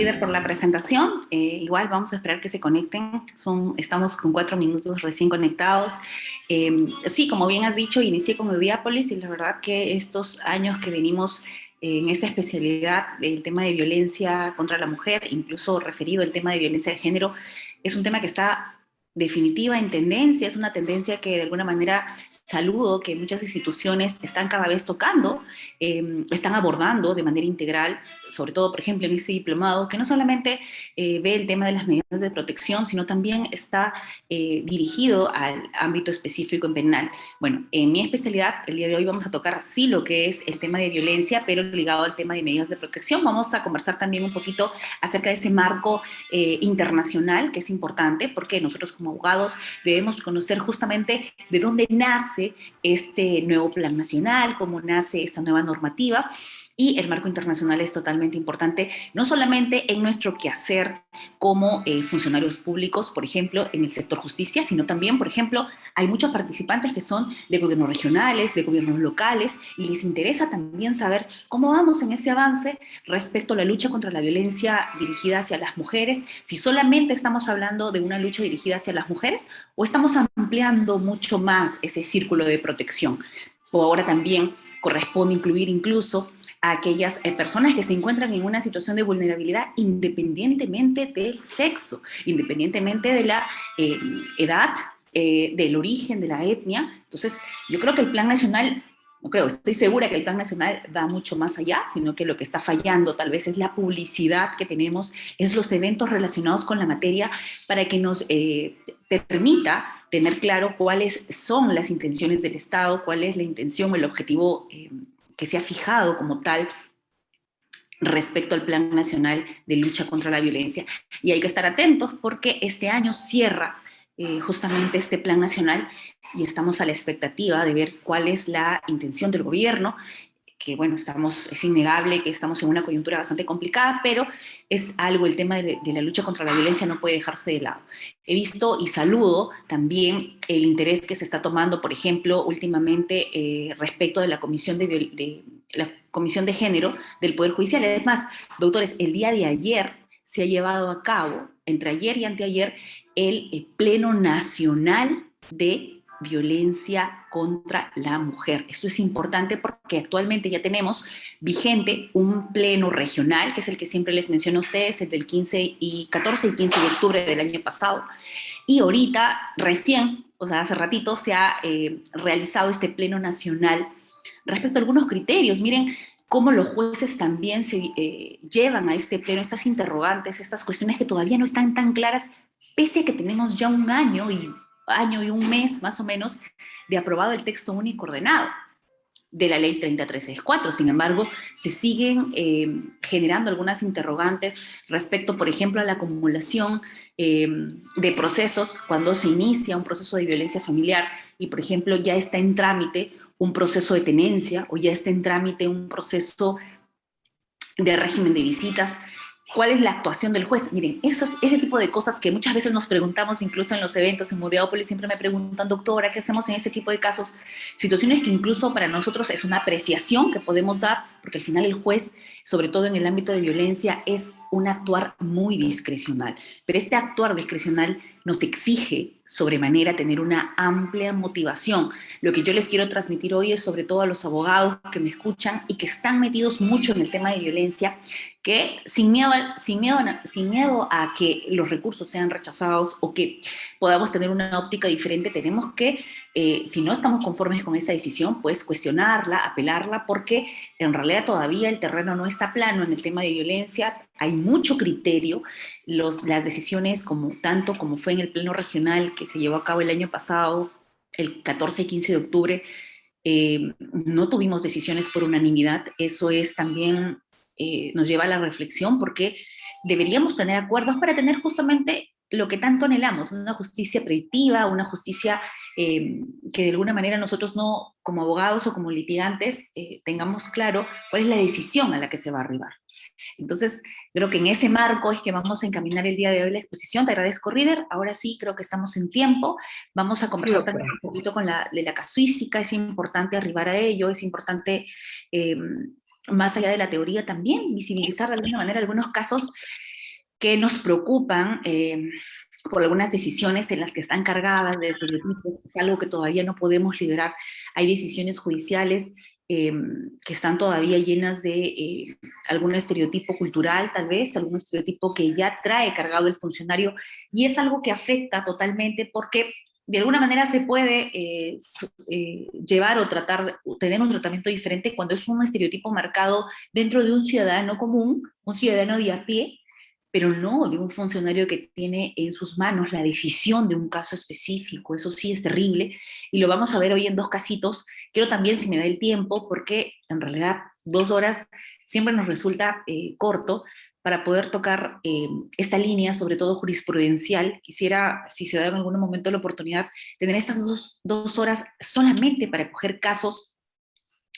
Reader, por la presentación. Igual vamos a esperar que se conecten. Estamos con 4 minutos recién conectados. Sí, como bien has dicho, inicié con Eudiápolis y la verdad que estos años que venimos en esta especialidad del tema de violencia contra la mujer, incluso referido al tema de violencia de género, es un tema que está definitiva en tendencia, es una tendencia que de alguna manera saludo que muchas instituciones están cada vez tocando, están abordando de manera integral, sobre todo, por ejemplo, en este diplomado, que no solamente ve el tema de las medidas de protección, sino también está dirigido al ámbito específico en penal. Bueno, en mi especialidad, el día de hoy vamos a tocar así lo que es el tema de violencia, pero ligado al tema de medidas de protección. Vamos a conversar también un poquito acerca de ese marco internacional, que es importante, porque nosotros como abogados debemos conocer justamente de dónde nace este nuevo plan nacional, cómo nace esta nueva normativa, y el marco internacional es totalmente importante, no solamente en nuestro quehacer como funcionarios públicos, por ejemplo, en el sector justicia, sino también, por ejemplo, hay muchos participantes que son de gobiernos regionales, de gobiernos locales, y les interesa también saber cómo vamos en ese avance respecto a la lucha contra la violencia dirigida hacia las mujeres, si solamente estamos hablando de una lucha dirigida hacia las mujeres o estamos ampliando mucho más ese círculo de protección. O ahora también corresponde incluir incluso a aquellas personas que se encuentran en una situación de vulnerabilidad independientemente del sexo, independientemente de la edad, del origen, de la etnia. Entonces, yo creo que el Plan Nacional, no creo, estoy segura que el Plan Nacional va mucho más allá, sino que lo que está fallando tal vez es la publicidad que tenemos, es los eventos relacionados con la materia para que nos permita tener claro cuáles son las intenciones del Estado, cuál es la intención o el objetivo que se ha fijado como tal respecto al Plan Nacional de Lucha contra la Violencia. Y hay que estar atentos porque este año cierra justamente este Plan Nacional y estamos a la expectativa de ver cuál es la intención del gobierno, que bueno, es innegable que estamos en una coyuntura bastante complicada, pero es algo, el tema de la lucha contra la violencia no puede dejarse de lado. He visto y saludo también el interés que se está tomando, por ejemplo, últimamente respecto de la la Comisión de Género del Poder Judicial. Es más, doctores, el día de ayer se ha llevado a cabo, entre ayer y anteayer, el Pleno Nacional de Violencia contra la Mujer. Esto es importante porque actualmente ya tenemos vigente un pleno regional, que es el que siempre les menciono a ustedes, el del 14 y 15 de octubre del año pasado, y ahorita, recién, o sea, hace ratito, se ha realizado este pleno nacional respecto a algunos criterios. Miren cómo los jueces también se llevan a este pleno estas interrogantes, estas cuestiones que todavía no están tan claras, pese a que tenemos ya un año y un mes más o menos de aprobado el texto único ordenado de la ley 3364. Sin embargo, se siguen generando algunas interrogantes respecto, por ejemplo, a la acumulación de procesos cuando se inicia un proceso de violencia familiar y, por ejemplo, ya está en trámite un proceso de tenencia o ya está en trámite un proceso de régimen de visitas. ¿Cuál es la actuación del juez? Miren, ese tipo de cosas que muchas veces nos preguntamos, incluso en los eventos en Mudeópolis, siempre me preguntan, doctora, ¿qué hacemos en ese tipo de casos? Situaciones que incluso para nosotros es una apreciación que podemos dar, porque al final el juez, sobre todo en el ámbito de violencia, es un actuar muy discrecional. Pero este actuar discrecional nos exige sobremanera tener una amplia motivación. Lo que yo les quiero transmitir hoy es sobre todo a los abogados que me escuchan y que están metidos mucho en el tema de violencia, que sin miedo a que los recursos sean rechazados o que podamos tener una óptica diferente, tenemos que, si no estamos conformes con esa decisión, pues cuestionarla, apelarla, porque en realidad todavía el terreno no está plano en el tema de violencia, hay mucho criterio, las decisiones, tanto como fue en el pleno regional que se llevó a cabo el año pasado, el 14 y 15 de octubre, no tuvimos decisiones por unanimidad. Eso es también, nos lleva a la reflexión porque deberíamos tener acuerdos para tener justamente lo que tanto anhelamos, una justicia predictiva, una justicia que de alguna manera nosotros no, como abogados o como litigantes, tengamos claro cuál es la decisión a la que se va a arribar. Entonces, creo que en ese marco es que vamos a encaminar el día de hoy la exposición. Te agradezco, Reader. Ahora sí, creo que estamos en tiempo. Vamos a Sí, conversar también doctora. un poquito de la casuística. Es importante arribar a ello, es importante, más allá de la teoría también, visibilizar de alguna manera algunos casos que nos preocupan por algunas decisiones en las que están cargadas de estereotipos, es algo que todavía no podemos liberar. Hay decisiones judiciales que están todavía llenas de algún estereotipo cultural, tal vez, algún estereotipo que ya trae cargado el funcionario, y es algo que afecta totalmente porque de alguna manera se puede llevar o tratar, tener un tratamiento diferente cuando es un estereotipo marcado dentro de un ciudadano común, un ciudadano de a pie, pero no de un funcionario que tiene en sus manos la decisión de un caso específico. Eso sí es terrible, y lo vamos a ver hoy en dos casitos. Quiero también, si me da el tiempo, porque en realidad 2 horas siempre nos resulta corto para poder tocar esta línea, sobre todo jurisprudencial. Quisiera, si se da en algún momento la oportunidad, tener estas dos horas solamente para coger casos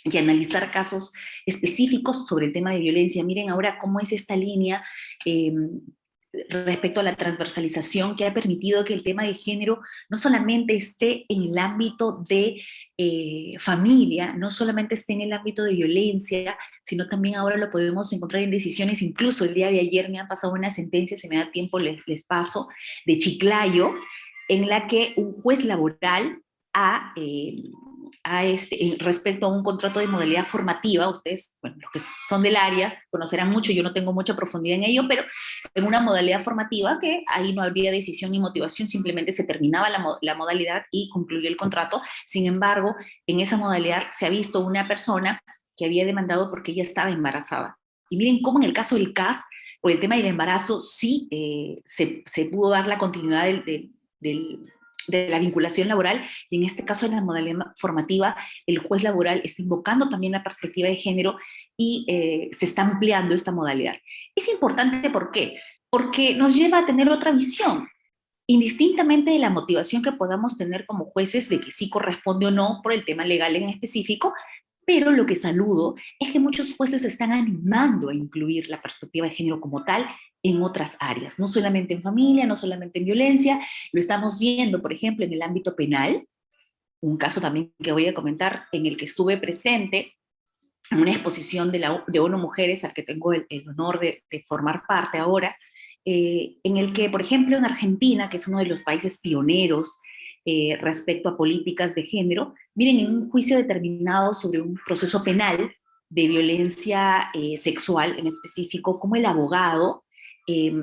y analizar casos específicos sobre el tema de violencia. Miren ahora cómo es esta línea respecto a la transversalización que ha permitido que el tema de género no solamente esté en el ámbito de familia, no solamente esté en el ámbito de violencia, sino también ahora lo podemos encontrar en decisiones. Incluso el día de ayer me han pasado una sentencia, si me da tiempo les paso, de Chiclayo, en la que un juez laboral ha respecto a un contrato de modalidad formativa. Ustedes, bueno, los que son del área conocerán mucho, yo no tengo mucha profundidad en ello, pero en una modalidad formativa que ahí no habría decisión ni motivación, simplemente se terminaba la modalidad y concluyó el contrato. Sin embargo, en esa modalidad se ha visto una persona que había demandado porque ella estaba embarazada. Y miren cómo en el caso del CAS, por el tema del embarazo, sí se pudo dar la continuidad de la vinculación laboral, y en este caso en la modalidad formativa el juez laboral está invocando también la perspectiva de género y se está ampliando esta modalidad. Es importante, ¿por qué? Porque nos lleva a tener otra visión, indistintamente de la motivación que podamos tener como jueces de que sí corresponde o no por el tema legal en específico, pero lo que saludo es que muchos jueces se están animando a incluir la perspectiva de género como tal en otras áreas, no solamente en familia, no solamente en violencia. Lo estamos viendo, por ejemplo, en el ámbito penal, un caso también que voy a comentar, en el que estuve presente en una exposición de ONU Mujeres, al que tengo el honor de formar parte ahora, en el que, por ejemplo, en Argentina, que es uno de los países pioneros respecto a políticas de género, miren, en un juicio determinado sobre un proceso penal de violencia sexual en específico, como el abogado, eh,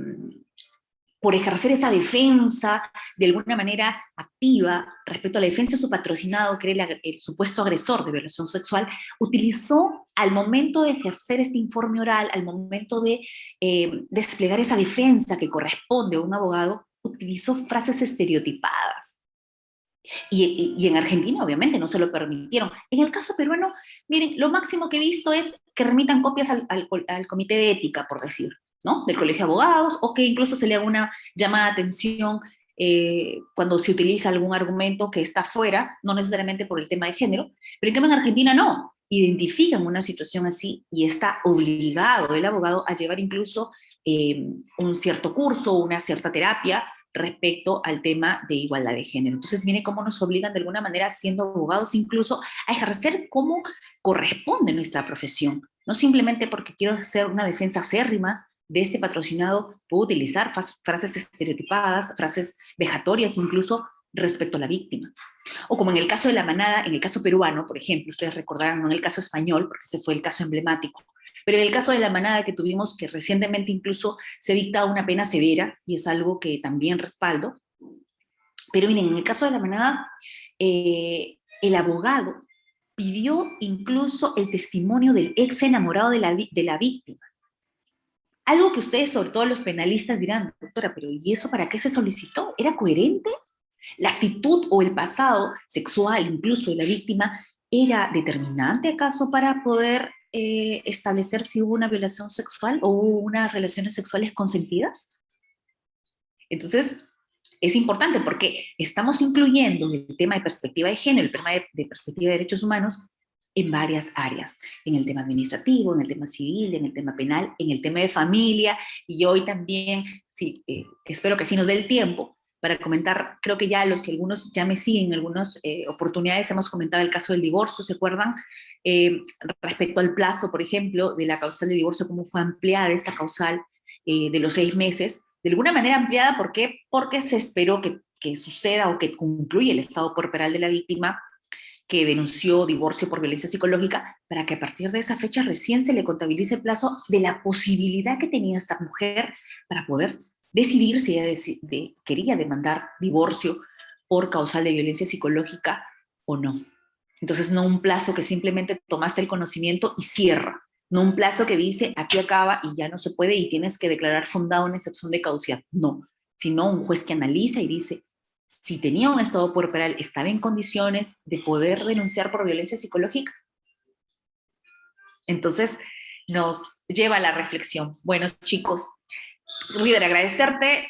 por ejercer esa defensa de alguna manera activa respecto a la defensa de su patrocinado, que era el supuesto agresor de violación sexual, utilizó al momento de ejercer este informe oral, al momento de desplegar esa defensa que corresponde a un abogado, utilizó frases estereotipadas. Y en Argentina, obviamente, no se lo permitieron. En el caso peruano, miren, lo máximo que he visto es que remitan copias al comité de ética, por decir, ¿no? Del colegio de abogados, o que incluso se le haga una llamada de atención cuando se utiliza algún argumento que está fuera, no necesariamente por el tema de género, pero en cambio en Argentina no. Identifican una situación así y está obligado el abogado a llevar incluso un cierto curso, una cierta terapia respecto al tema de igualdad de género. Entonces, mire cómo nos obligan de alguna manera, siendo abogados, incluso a ejercer como corresponde nuestra profesión. No simplemente porque quiero hacer una defensa acérrima de este patrocinado, puedo utilizar frases estereotipadas, frases vejatorias incluso respecto a la víctima. O como en el caso de la manada, en el caso peruano, por ejemplo, ustedes recordarán, no en el caso español, porque ese fue el caso emblemático, pero en el caso de la manada que tuvimos, que recientemente incluso se dicta una pena severa, y es algo que también respaldo, pero miren, en el caso de la manada, el abogado pidió incluso el testimonio del ex enamorado de la víctima. Algo que ustedes, sobre todo los penalistas, dirán, doctora, pero ¿y eso para qué se solicitó? ¿Era coherente? ¿La actitud o el pasado sexual incluso de la víctima era determinante acaso para poder establecer si hubo una violación sexual o hubo unas relaciones sexuales consentidas? Entonces, es importante porque estamos incluyendo el tema de perspectiva de género, el tema de perspectiva de derechos humanos en varias áreas, en el tema administrativo, en el tema civil, en el tema penal, en el tema de familia, y hoy también, sí, espero que sí nos dé el tiempo para comentar, creo que ya los que algunos ya me siguen en algunas oportunidades hemos comentado el caso del divorcio, ¿se acuerdan? Respecto al plazo, por ejemplo, de la causal de divorcio, cómo fue ampliada esta causal de los 6 meses, de alguna manera ampliada. ¿Por qué? Porque se esperó que suceda o que concluya el estado corporal de la víctima que denunció divorcio por violencia psicológica, para que a partir de esa fecha recién se le contabilice el plazo de la posibilidad que tenía esta mujer para poder decidir si ella quería demandar divorcio por causal de violencia psicológica o no. Entonces, no un plazo que simplemente tomaste el conocimiento y cierra, no un plazo que dice aquí acaba y ya no se puede y tienes que declarar fundado una excepción de caducidad, no, sino un juez que analiza y dice, si tenía un estado corporal, estaba en condiciones de poder denunciar por violencia psicológica. Entonces, nos lleva a la reflexión. Bueno, chicos, Líder, agradecerte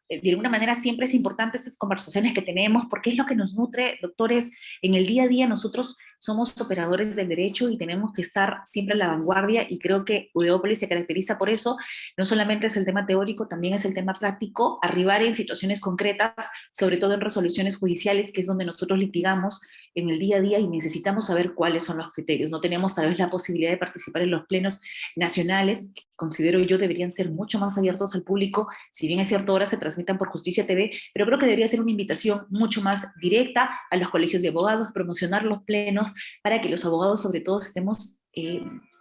de alguna manera siempre es importante estas conversaciones que tenemos, porque es lo que nos nutre, doctores, en el día a día. Nosotros somos operadores del derecho y tenemos que estar siempre a la vanguardia, y creo que Udeópolis se caracteriza por eso. No solamente es el tema teórico, también es el tema práctico, arribar en situaciones concretas, sobre todo en resoluciones judiciales, que es donde nosotros litigamos en el día a día y necesitamos saber cuáles son los criterios. No tenemos tal vez la posibilidad de participar en los plenos nacionales, que considero yo deberían ser mucho más abiertos al público. Si bien es cierto, ahora se transmitan por Justicia TV, pero creo que debería ser una invitación mucho más directa a los colegios de abogados, promocionar los plenos para que los abogados sobre todo estemos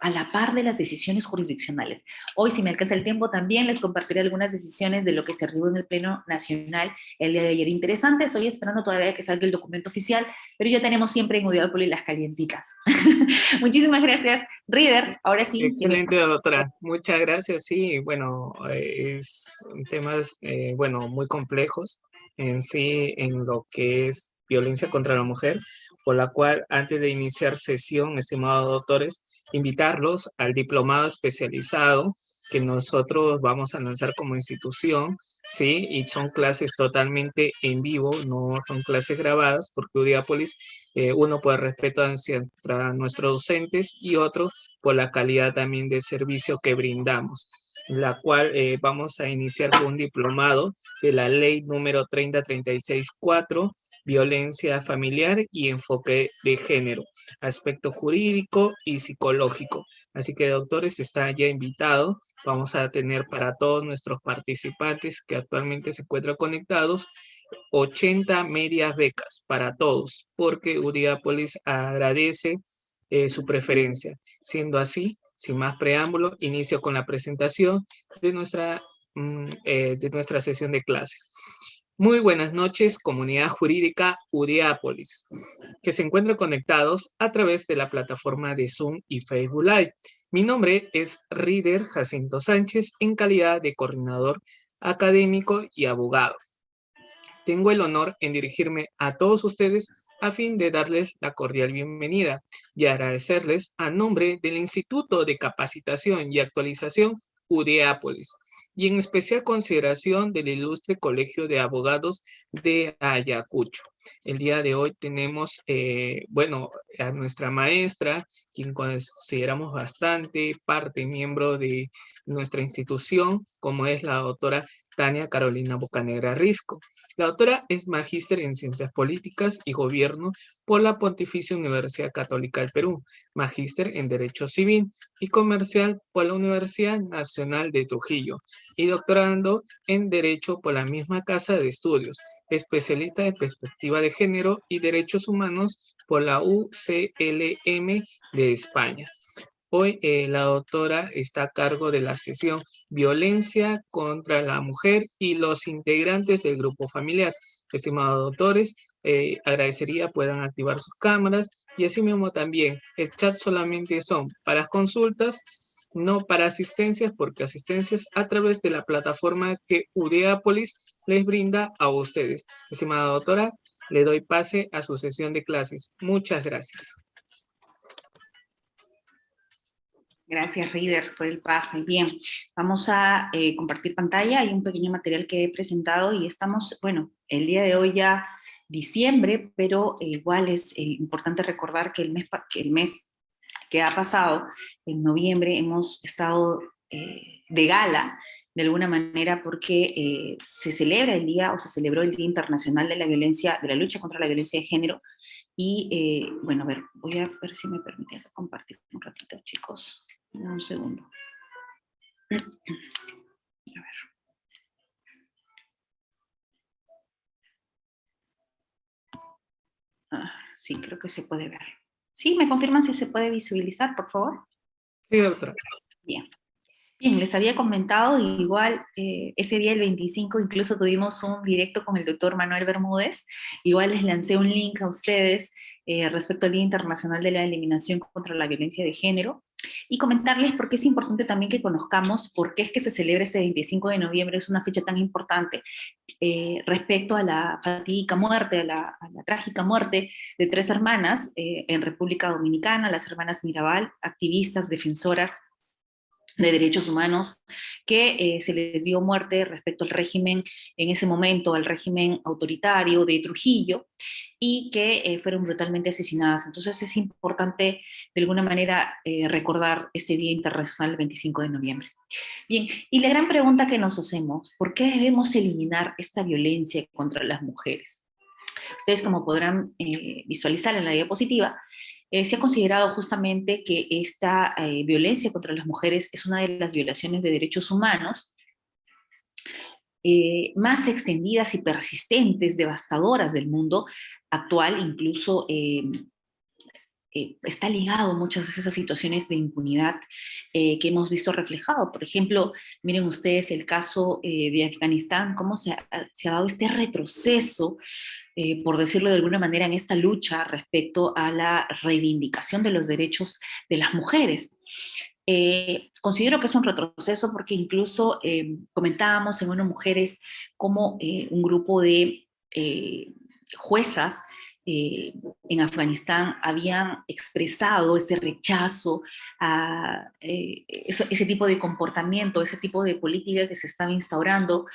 a la par de las decisiones jurisdiccionales. Hoy, si me alcanza el tiempo, también les compartiré algunas decisiones de lo que se arribó en el Pleno Nacional el día de ayer. Interesante, estoy esperando todavía que salga el documento oficial, pero ya tenemos siempre en Udeópolis las calientitas. Muchísimas gracias, Reader. Ahora sí. Excelente, doctora. Muchas gracias. Sí, bueno, es temas, bueno, muy complejos en sí, en lo que es violencia contra la mujer, por la cual, antes de iniciar sesión, estimados doctores, invitarlos al diplomado especializado que nosotros vamos a lanzar como institución, ¿sí? Y son clases totalmente en vivo, no son clases grabadas, porque Udiápolis, uno por respeto hacia nuestros docentes y otro por la calidad también de servicio que brindamos, la cual vamos a iniciar con un diplomado de la ley número 30364, violencia familiar y enfoque de género, aspecto jurídico y psicológico. Así que, doctores, está ya invitado. Vamos a tener para todos nuestros participantes que actualmente se encuentran conectados 80 medias becas para todos, porque Udiápolis agradece su preferencia. Siendo así, sin más preámbulo, inicio con la presentación de nuestra sesión de clase. Muy buenas noches, comunidad jurídica Udiápolis, que se encuentran conectados a través de la plataforma de Zoom y Facebook Live. Mi nombre es Reader Jacinto Sánchez, en calidad de coordinador académico y abogado. Tengo el honor en dirigirme a todos ustedes a fin de darles la cordial bienvenida y agradecerles a nombre del Instituto de Capacitación y Actualización Udeápolis, y en especial consideración del Ilustre Colegio de Abogados de Ayacucho. El día de hoy tenemos, bueno, a nuestra maestra, quien consideramos bastante parte, miembro de nuestra institución, como es la doctora Tania Carolina Bocanegra Risco. La autora es magíster en Ciencias Políticas y Gobierno por la Pontificia Universidad Católica del Perú, magíster en Derecho Civil y Comercial por la Universidad Nacional de Trujillo y doctorando en Derecho por la misma Casa de Estudios, especialista en Perspectiva de Género y Derechos Humanos por la UCLM de España. Hoy la doctora está a cargo de la sesión Violencia contra la Mujer y los integrantes del grupo familiar. Estimados doctores, agradecería puedan activar sus cámaras, y asimismo también el chat solamente son para consultas, no para asistencias, porque asistencias a través de la plataforma que Udeápolis les brinda a ustedes. Estimada doctora, le doy pase a su sesión de clases. Muchas gracias. Gracias, Reader, por el pase. Bien, vamos a compartir pantalla. Hay un pequeño material que he presentado y estamos, bueno, el día de hoy ya diciembre, pero igual es importante recordar que el mes que ha pasado, en noviembre, hemos estado de gala, de alguna manera, porque se celebra el día, o se celebró el Día Internacional de la Violencia, de la Lucha contra la Violencia de Género. Y, bueno, a ver, voy a ver si me permiten compartir un ratito, chicos. Un segundo. Sí, creo que se puede ver. Sí, ¿me confirman si se puede visualizar, por favor? Sí, doctora. Bien. Bien, les había comentado, igual ese día, el 25, incluso tuvimos un directo con el doctor Manuel Bermúdez. Igual les lancé un link a ustedes respecto al Día Internacional de la Eliminación contra la Violencia de Género, y comentarles por qué es importante también que conozcamos por qué es que se celebra este 25 de noviembre, es una fecha tan importante respecto a la fatídica muerte, a la trágica muerte de tres hermanas en República Dominicana, las hermanas Mirabal, activistas, defensoras de derechos humanos, que se les dio muerte respecto al régimen, en ese momento, al régimen autoritario de Trujillo, y que fueron brutalmente asesinadas. Entonces es importante, de alguna manera, recordar este Día Internacional el 25 de noviembre. Bien, y la gran pregunta que nos hacemos, ¿por qué debemos eliminar esta violencia contra las mujeres? Ustedes, como podrán visualizar en la diapositiva, se ha considerado justamente que esta violencia contra las mujeres es una de las violaciones de derechos humanos más extendidas y persistentes, devastadoras del mundo actual. Incluso está ligado muchas veces a situaciones de impunidad que hemos visto reflejado. Por ejemplo, miren ustedes el caso de Afganistán, cómo se ha dado este retroceso, por decirlo de alguna manera, en esta lucha respecto a la reivindicación de los derechos de las mujeres. Considero que es un retroceso porque incluso comentábamos en Uno Mujeres como un grupo de juezas en Afganistán habían expresado ese rechazo a ese tipo de comportamiento, ese tipo de política que se estaba instaurando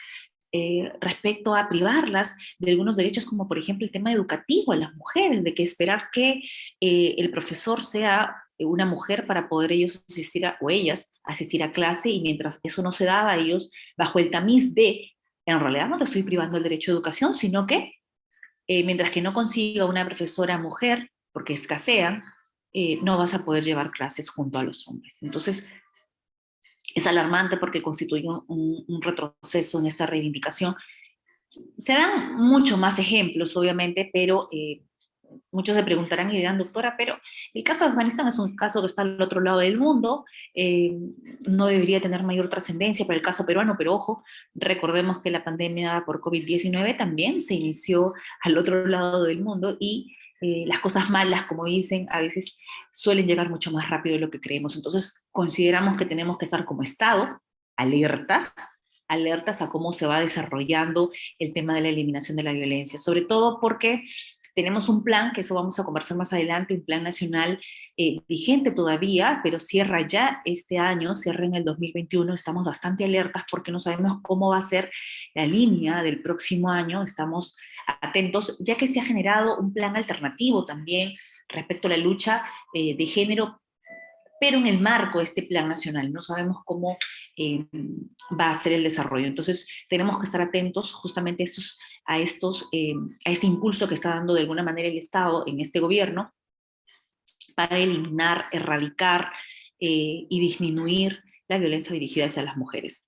respecto a privarlas de algunos derechos, como por ejemplo el tema educativo a las mujeres, de que esperar que el profesor sea una mujer para poder ellos asistir o ellas asistir a clase, y mientras eso no se daba, ellos bajo el tamiz de, en realidad no te estoy privando el derecho a educación, sino que mientras que no consiga una profesora mujer, porque escasean, no vas a poder llevar clases junto a los hombres. Entonces, es alarmante porque constituye un retroceso en esta reivindicación. Se dan muchos más ejemplos, obviamente, pero muchos se preguntarán y dirán, doctora, pero el caso de Afganistán es un caso que está al otro lado del mundo, no debería tener mayor trascendencia para el caso peruano, pero ojo, recordemos que la pandemia por COVID-19 también se inició al otro lado del mundo, y las cosas malas, como dicen, a veces suelen llegar mucho más rápido de lo que creemos. Entonces, consideramos que tenemos que estar como Estado alertas, alertas a cómo se va desarrollando el tema de la eliminación de la violencia, sobre todo porque tenemos un plan, que eso vamos a conversar más adelante, un plan nacional vigente todavía, pero cierra ya este año, cierra en el 2021, estamos bastante alertas porque no sabemos cómo va a ser la línea del próximo año, estamos atentos, ya que se ha generado un plan alternativo también respecto a la lucha de género, pero en el marco de este plan nacional, no sabemos cómo va a ser el desarrollo. Entonces, tenemos que estar atentos justamente a este impulso que está dando de alguna manera el Estado en este gobierno para eliminar, erradicar y disminuir la violencia dirigida hacia las mujeres.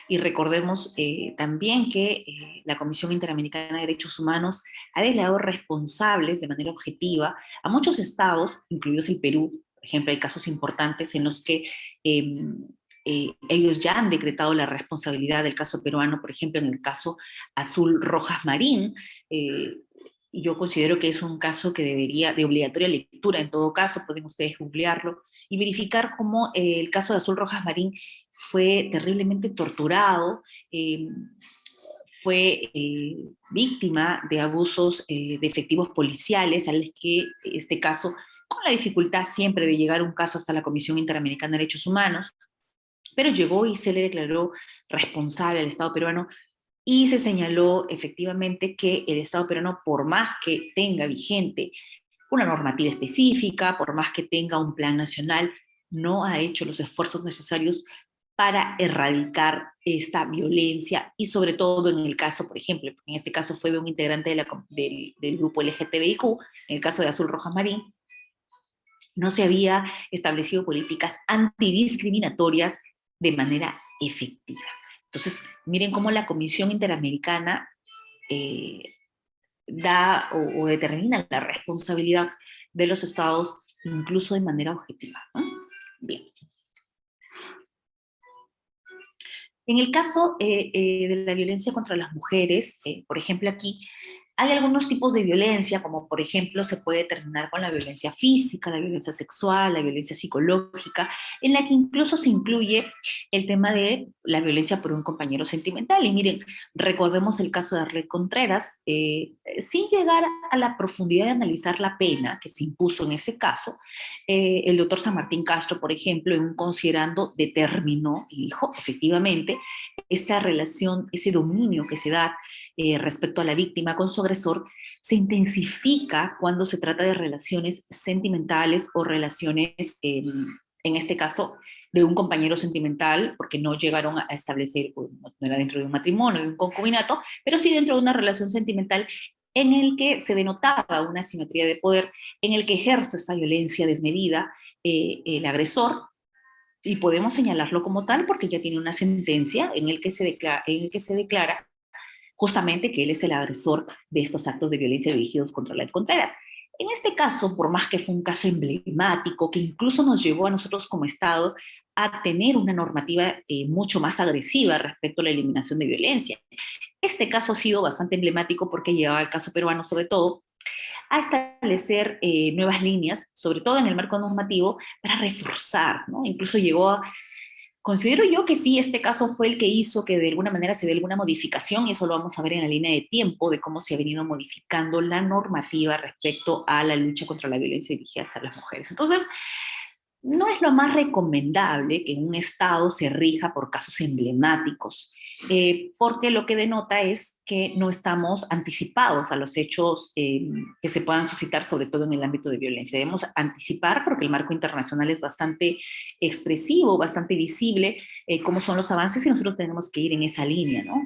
Y recordemos también que la Comisión Interamericana de Derechos Humanos ha declarado responsables de manera objetiva a muchos estados, incluidos el Perú. Por ejemplo, hay casos importantes en los que ellos ya han decretado la responsabilidad del caso peruano, por ejemplo, en el caso Azul Rojas Marín. Yo considero que es un caso que debería, de obligatoria lectura en todo caso, pueden ustedes googlearlo y verificar cómo el caso de Azul Rojas Marín fue terriblemente torturado, fue víctima de abusos de efectivos policiales, al que este caso, con la dificultad siempre de llegar un caso hasta la Comisión Interamericana de Derechos Humanos, pero llegó y se le declaró responsable al Estado peruano, y se señaló efectivamente que el Estado peruano, por más que tenga vigente una normativa específica, por más que tenga un plan nacional, no ha hecho los esfuerzos necesarios para erradicar esta violencia, y sobre todo en el caso, por ejemplo, en este caso fue de un integrante del grupo LGTBIQ, en el caso de Azul Rojas Marín, no se había establecido políticas antidiscriminatorias de manera efectiva. Entonces, miren cómo la Comisión Interamericana da o determina la responsabilidad de los estados, incluso de manera objetiva, ¿no? Bien. En el caso de la violencia contra las mujeres, por ejemplo aquí, hay algunos tipos de violencia, como por ejemplo se puede terminar con la violencia física, la violencia sexual, la violencia psicológica, en la que incluso se incluye el tema de la violencia por un compañero sentimental. Y miren, recordemos el caso de Arlet Contreras, sin llegar a la profundidad de analizar la pena que se impuso en ese caso, el doctor San Martín Castro, por ejemplo, en un considerando determinó y dijo, efectivamente, esa relación, ese dominio que se da respecto a la víctima con su agresor, se intensifica cuando se trata de relaciones sentimentales o relaciones, en este caso, de un compañero sentimental, porque no llegaron a establecer, no era dentro de un matrimonio, de un concubinato, pero sí dentro de una relación sentimental en el que se denotaba una asimetría de poder, en el que ejerce esta violencia desmedida el agresor, y podemos señalarlo como tal porque ya tiene una sentencia en el que se declara justamente que él es el agresor de estos actos de violencia dirigidos contra Arlet Contreras. En este caso, por más que fue un caso emblemático, que incluso nos llevó a nosotros como Estado a tener una normativa mucho más agresiva respecto a la eliminación de violencia. Este caso ha sido bastante emblemático porque llevaba al caso peruano, sobre todo, a establecer nuevas líneas, sobre todo en el marco normativo, para reforzar, ¿no? Incluso llegó a... Considero yo que sí, este caso fue el que hizo que de alguna manera se dé alguna modificación, y eso lo vamos a ver en la línea de tiempo, de cómo se ha venido modificando la normativa respecto a la lucha contra la violencia dirigida hacia las mujeres. Entonces, no es lo más recomendable que un Estado se rija por casos emblemáticos, porque lo que denota es que no estamos anticipados a los hechos que se puedan suscitar, sobre todo en el ámbito de violencia. Debemos anticipar, porque el marco internacional es bastante expresivo, bastante visible, cómo son los avances, y nosotros tenemos que ir en esa línea, ¿no?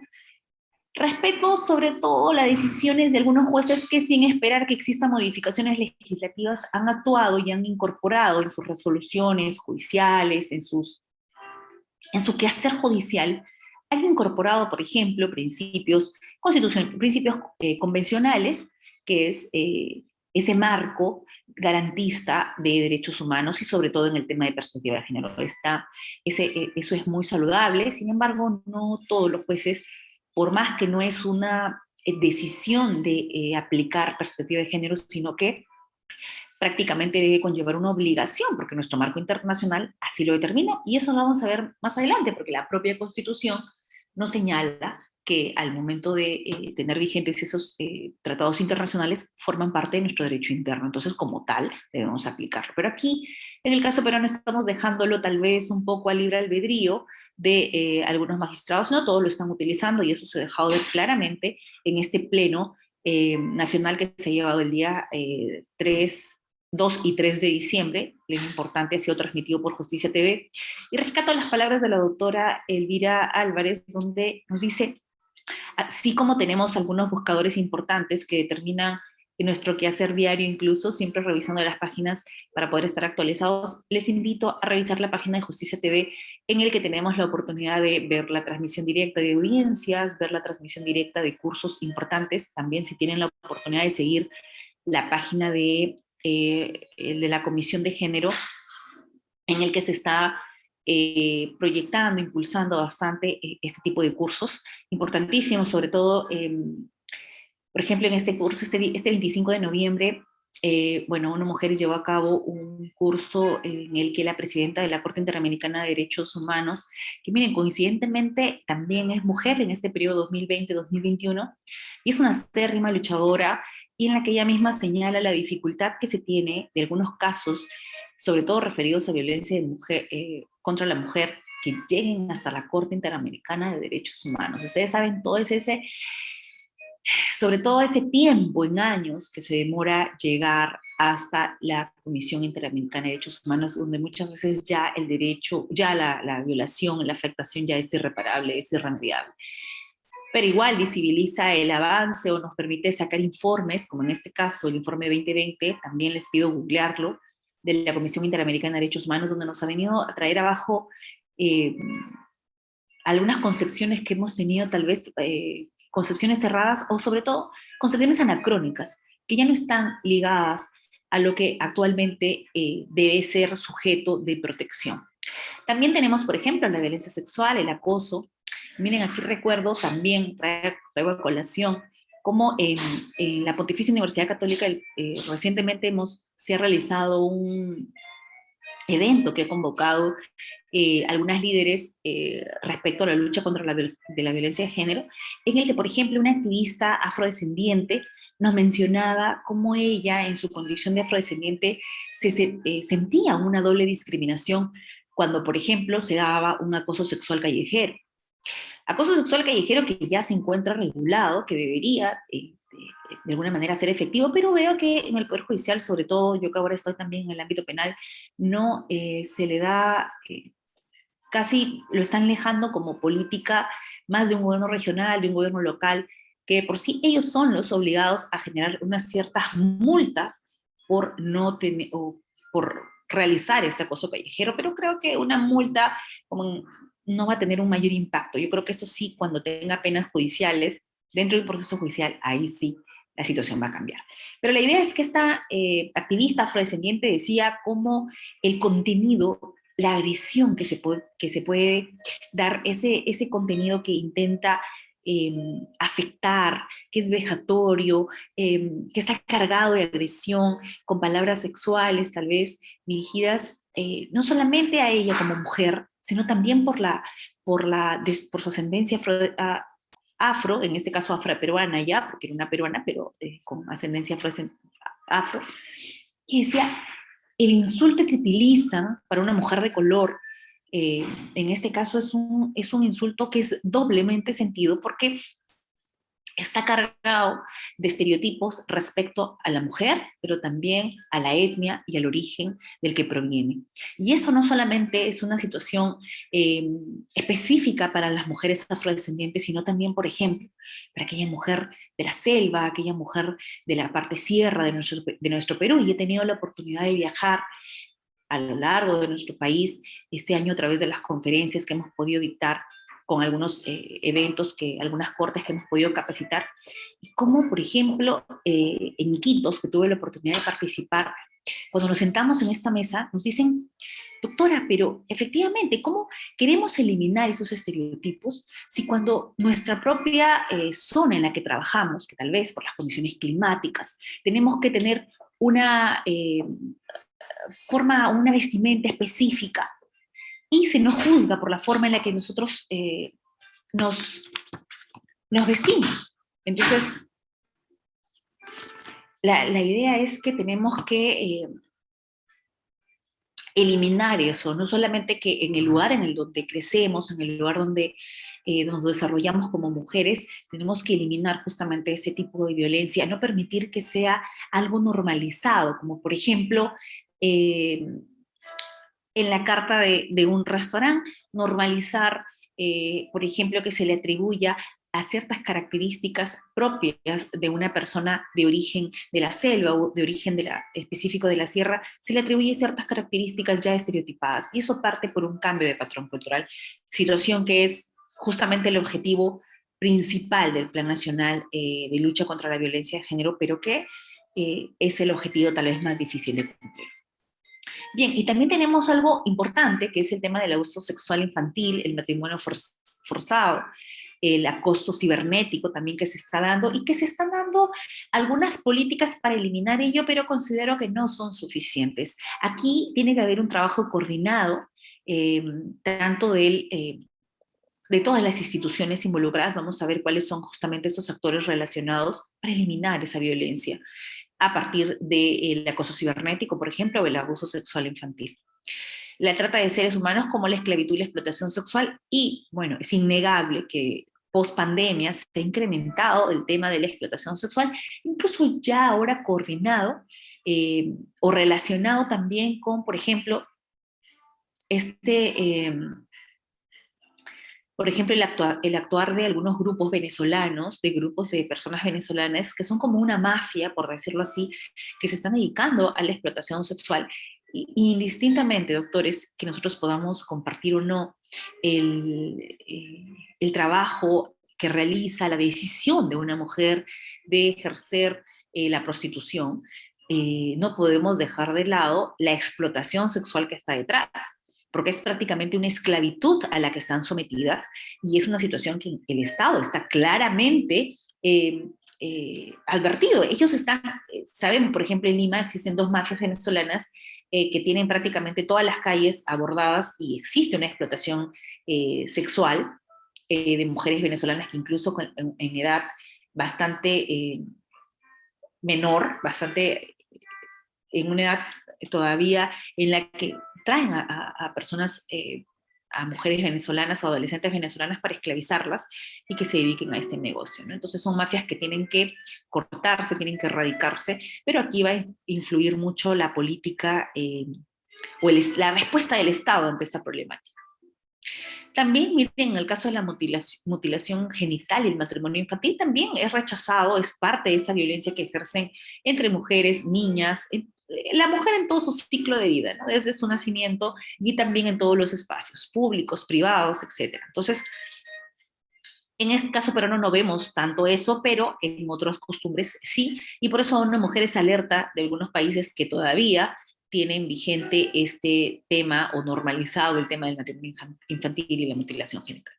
Respeto sobre todo las decisiones de algunos jueces que, sin esperar que existan modificaciones legislativas, han actuado y han incorporado en sus resoluciones judiciales, en su quehacer judicial, han incorporado, por ejemplo, principios, principios convencionales, que es ese marco garantista de derechos humanos, y sobre todo en el tema de perspectiva de género. Eso es muy saludable. Sin embargo, no todos los jueces, por más que no es una decisión de aplicar perspectiva de género, sino que prácticamente debe conllevar una obligación, porque nuestro marco internacional así lo determina, y eso lo vamos a ver más adelante, porque la propia Constitución nos señala que al momento de tener vigentes esos tratados internacionales, forman parte de nuestro derecho interno. Entonces, como tal, debemos aplicarlo. Pero aquí, en el caso peruano, estamos dejándolo tal vez un poco a libre albedrío de algunos magistrados. No todos lo están utilizando, y eso se ha dejado ver claramente en este pleno nacional que se ha llevado el día 2 y 3 de diciembre, pleno importante, ha sido transmitido por Justicia TV, y rescato las palabras de la doctora Elvira Álvarez, donde nos dice: así como tenemos algunos buscadores importantes que determinan nuestro quehacer diario, incluso siempre revisando las páginas para poder estar actualizados, les invito a revisar la página de Justicia TV, en el que tenemos la oportunidad de ver la transmisión directa de audiencias, ver la transmisión directa de cursos importantes. También, si tienen la oportunidad de seguir la página de la Comisión de Género, en el que se está proyectando, impulsando bastante este tipo de cursos, importantísimos, sobre todo, por ejemplo, en este curso, este 25 de noviembre, bueno, ONU Mujeres llevó a cabo un curso en el que la presidenta de la Corte Interamericana de Derechos Humanos, que miren, coincidentemente también es mujer en este periodo 2020-2021, y es una acérrima luchadora, y en la que ella misma señala la dificultad que se tiene de algunos casos, sobre todo referidos a violencia de mujer, contra la mujer, que lleguen hasta la Corte Interamericana de Derechos Humanos. Ustedes saben todo sobre todo ese tiempo en años que se demora llegar hasta la Comisión Interamericana de Derechos Humanos, donde muchas veces ya el derecho, ya la violación, la afectación ya es irreparable, es irremediable. Pero igual visibiliza el avance o nos permite sacar informes, como en este caso el informe 2020, también les pido googlearlo, de la Comisión Interamericana de Derechos Humanos, donde nos ha venido a traer abajo algunas concepciones que hemos tenido tal vez concepciones cerradas o sobre todo concepciones anacrónicas, que ya no están ligadas a lo que actualmente debe ser sujeto de protección. También tenemos, por ejemplo, la violencia sexual, el acoso. Miren, aquí recuerdo también, traigo a colación, como en la Pontificia Universidad Católica recientemente se ha realizado un evento que ha convocado algunas líderes respecto a la lucha contra la violencia de género, en el que, por ejemplo, una activista afrodescendiente nos mencionaba cómo ella, en su condición de afrodescendiente, sentía una doble discriminación cuando, por ejemplo, se daba un acoso sexual callejero. Acoso sexual callejero que ya se encuentra regulado, que debería de alguna manera ser efectivo, pero veo que en el Poder Judicial, sobre todo yo que ahora estoy también en el ámbito penal, no se le da, casi lo están dejando como política más de un gobierno regional, de un gobierno local, que por sí ellos son los obligados a generar unas ciertas multas por no tener, o por realizar este acoso callejero, pero creo que una multa como no va a tener un mayor impacto. Yo creo que eso sí, cuando tenga penas judiciales, dentro de un proceso judicial, ahí sí la situación va a cambiar. Pero la idea es que esta activista afrodescendiente decía cómo el contenido, la agresión que se puede dar, ese contenido que intenta afectar, que es vejatorio, que está cargado de agresión, con palabras sexuales tal vez dirigidas no solamente a ella como mujer, sino también por su ascendencia afro, en este caso afroperuana ya, porque era una peruana, pero con ascendencia afro, y decía, el insulto que utilizan para una mujer de color, en este caso es un insulto que es doblemente sentido porque está cargado de estereotipos respecto a la mujer, pero también a la etnia y al origen del que proviene. Y eso no solamente es una situación específica para las mujeres afrodescendientes, sino también, por ejemplo, para aquella mujer de la selva, aquella mujer de la parte sierra de nuestro Perú. Y he tenido la oportunidad de viajar a lo largo de nuestro país este año a través de las conferencias que hemos podido dictar con algunos eventos, algunas cortes que hemos podido capacitar, y como por ejemplo en Iquitos, que tuve la oportunidad de participar, cuando nos sentamos en esta mesa, nos dicen, doctora, pero efectivamente, ¿cómo queremos eliminar esos estereotipos si cuando nuestra propia zona en la que trabajamos, que tal vez por las condiciones climáticas, tenemos que tener una una vestimenta específica, y se nos juzga por la forma en la que nosotros nos vestimos? Entonces, la idea es que tenemos que eliminar eso, no solamente que en el lugar en el donde crecemos, en el lugar donde nos desarrollamos como mujeres, tenemos que eliminar justamente ese tipo de violencia, no permitir que sea algo normalizado, como por ejemplo, en la carta de un restaurante, normalizar, por ejemplo, que se le atribuya a ciertas características propias de una persona de origen de la selva o de origen específico de la sierra, se le atribuye ciertas características ya estereotipadas. Y eso parte por un cambio de patrón cultural, situación que es justamente el objetivo principal del Plan Nacional de Lucha contra la Violencia de Género, pero que es el objetivo tal vez más difícil de cumplir. Bien, y también tenemos algo importante, que es el tema del abuso sexual infantil, el matrimonio forzado, el acoso cibernético también que se está dando, y que se están dando algunas políticas para eliminar ello, pero considero que no son suficientes. Aquí tiene que haber un trabajo coordinado, tanto de todas las instituciones involucradas. Vamos a ver cuáles son justamente estos actores relacionados para eliminar esa violencia a partir del acoso cibernético, por ejemplo, o el abuso sexual infantil. La trata de seres humanos como la esclavitud y la explotación sexual, y bueno, es innegable que post pandemia se ha incrementado el tema de la explotación sexual, incluso ya ahora coordinado o relacionado también con, por ejemplo, por ejemplo, el actuar de algunos grupos venezolanos, de grupos de personas venezolanas, que son como una mafia, por decirlo así, que se están dedicando a la explotación sexual. Y indistintamente, doctores, que nosotros podamos compartir o no el trabajo que realiza, la decisión de una mujer de ejercer la prostitución, no podemos dejar de lado la explotación sexual que está detrás, porque es prácticamente una esclavitud a la que están sometidas y es una situación que el Estado está claramente advertido. Ellos están, sabemos, por ejemplo, en Lima existen dos mafias venezolanas que tienen prácticamente todas las calles abordadas y existe una explotación sexual de mujeres venezolanas que incluso en edad bastante menor, bastante en una edad todavía en la que traen a personas, a mujeres venezolanas, a adolescentes venezolanas para esclavizarlas y que se dediquen a este negocio, ¿no? Entonces son mafias que tienen que cortarse, tienen que erradicarse, pero aquí va a influir mucho la política o la respuesta del Estado ante esta problemática. También, miren, en el caso de la mutilación genital y el matrimonio infantil, también es rechazado, es parte de esa violencia que ejercen entre mujeres, niñas, la mujer en todo su ciclo de vida, ¿no? Desde su nacimiento y también en todos los espacios públicos, privados, etc. Entonces, en este caso peruano no vemos tanto eso, pero en otras costumbres sí, y por eso una mujer es alerta de algunos países que todavía tienen vigente este tema o normalizado el tema del matrimonio infantil y la mutilación genital.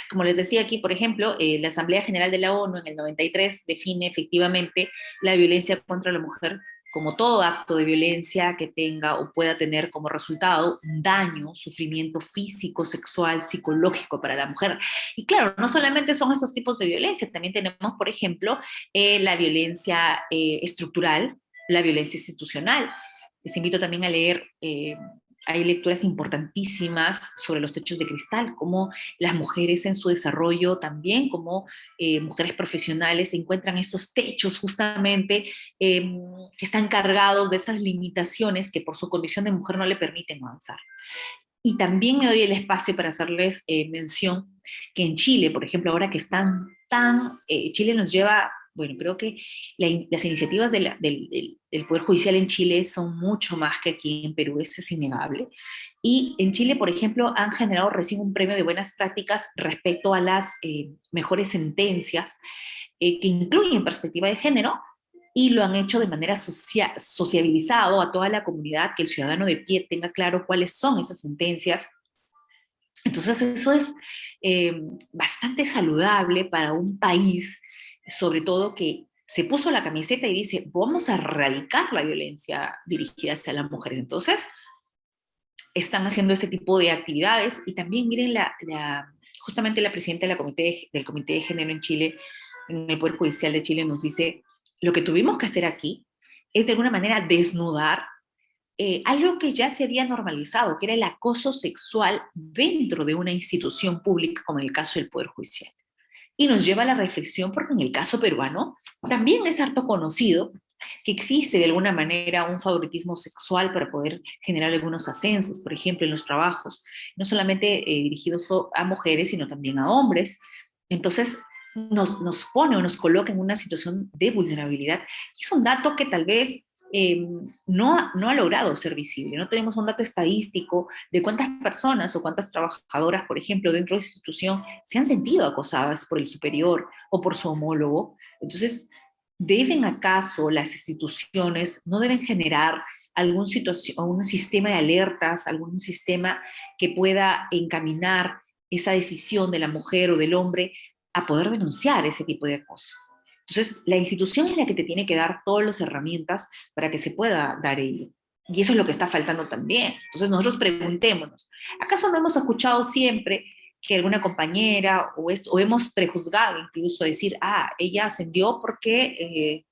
Como les decía aquí, por ejemplo, la Asamblea General de la ONU en el 93 define efectivamente la violencia contra la mujer como todo acto de violencia que tenga o pueda tener como resultado un daño, sufrimiento físico, sexual, psicológico para la mujer. Y claro, no solamente son estos tipos de violencia, también tenemos, por ejemplo, la violencia estructural, la violencia institucional. Les invito también a leer, hay lecturas importantísimas sobre los techos de cristal, cómo las mujeres en su desarrollo también, como mujeres profesionales, encuentran estos techos justamente que están cargados de esas limitaciones que por su condición de mujer no le permiten avanzar. Y también me doy el espacio para hacerles mención que en Chile, por ejemplo, ahora que están Chile nos lleva, bueno, creo que las iniciativas del Poder Judicial en Chile son mucho más que aquí en Perú, eso es innegable. Y en Chile, por ejemplo, han generado recién un premio de buenas prácticas respecto a las mejores sentencias que incluyen perspectiva de género, y lo han hecho de manera sociabilizado a toda la comunidad, que el ciudadano de pie tenga claro cuáles son esas sentencias. Entonces eso es bastante saludable para un país, sobre todo que se puso la camiseta y dice, vamos a erradicar la violencia dirigida hacia las mujeres. Entonces, están haciendo ese tipo de actividades, y también miren justamente la presidenta del Comité de Género en Chile, en el Poder Judicial de Chile, nos dice, lo que tuvimos que hacer aquí es de alguna manera desnudar algo que ya se había normalizado, que era el acoso sexual dentro de una institución pública, como en el caso del Poder Judicial. Y nos lleva a la reflexión, porque en el caso peruano también es harto conocido que existe de alguna manera un favoritismo sexual para poder generar algunos ascensos, por ejemplo, en los trabajos, no solamente dirigidos a mujeres, sino también a hombres. Entonces, nos pone o nos coloca en una situación de vulnerabilidad. Y es un dato que tal vez no ha logrado ser visible. No tenemos un dato estadístico de cuántas personas o cuántas trabajadoras, por ejemplo, dentro de la institución se han sentido acosadas por el superior o por su homólogo. Entonces, ¿deben acaso las instituciones, no deben generar algún sistema de alertas, algún sistema que pueda encaminar esa decisión de la mujer o del hombre a poder denunciar ese tipo de acoso? Entonces, la institución es la que te tiene que dar todas las herramientas para que se pueda dar ello. Y eso es lo que está faltando también. Entonces, nosotros preguntémonos, ¿acaso no hemos escuchado siempre que alguna compañera o hemos prejuzgado incluso decir, ella ascendió porque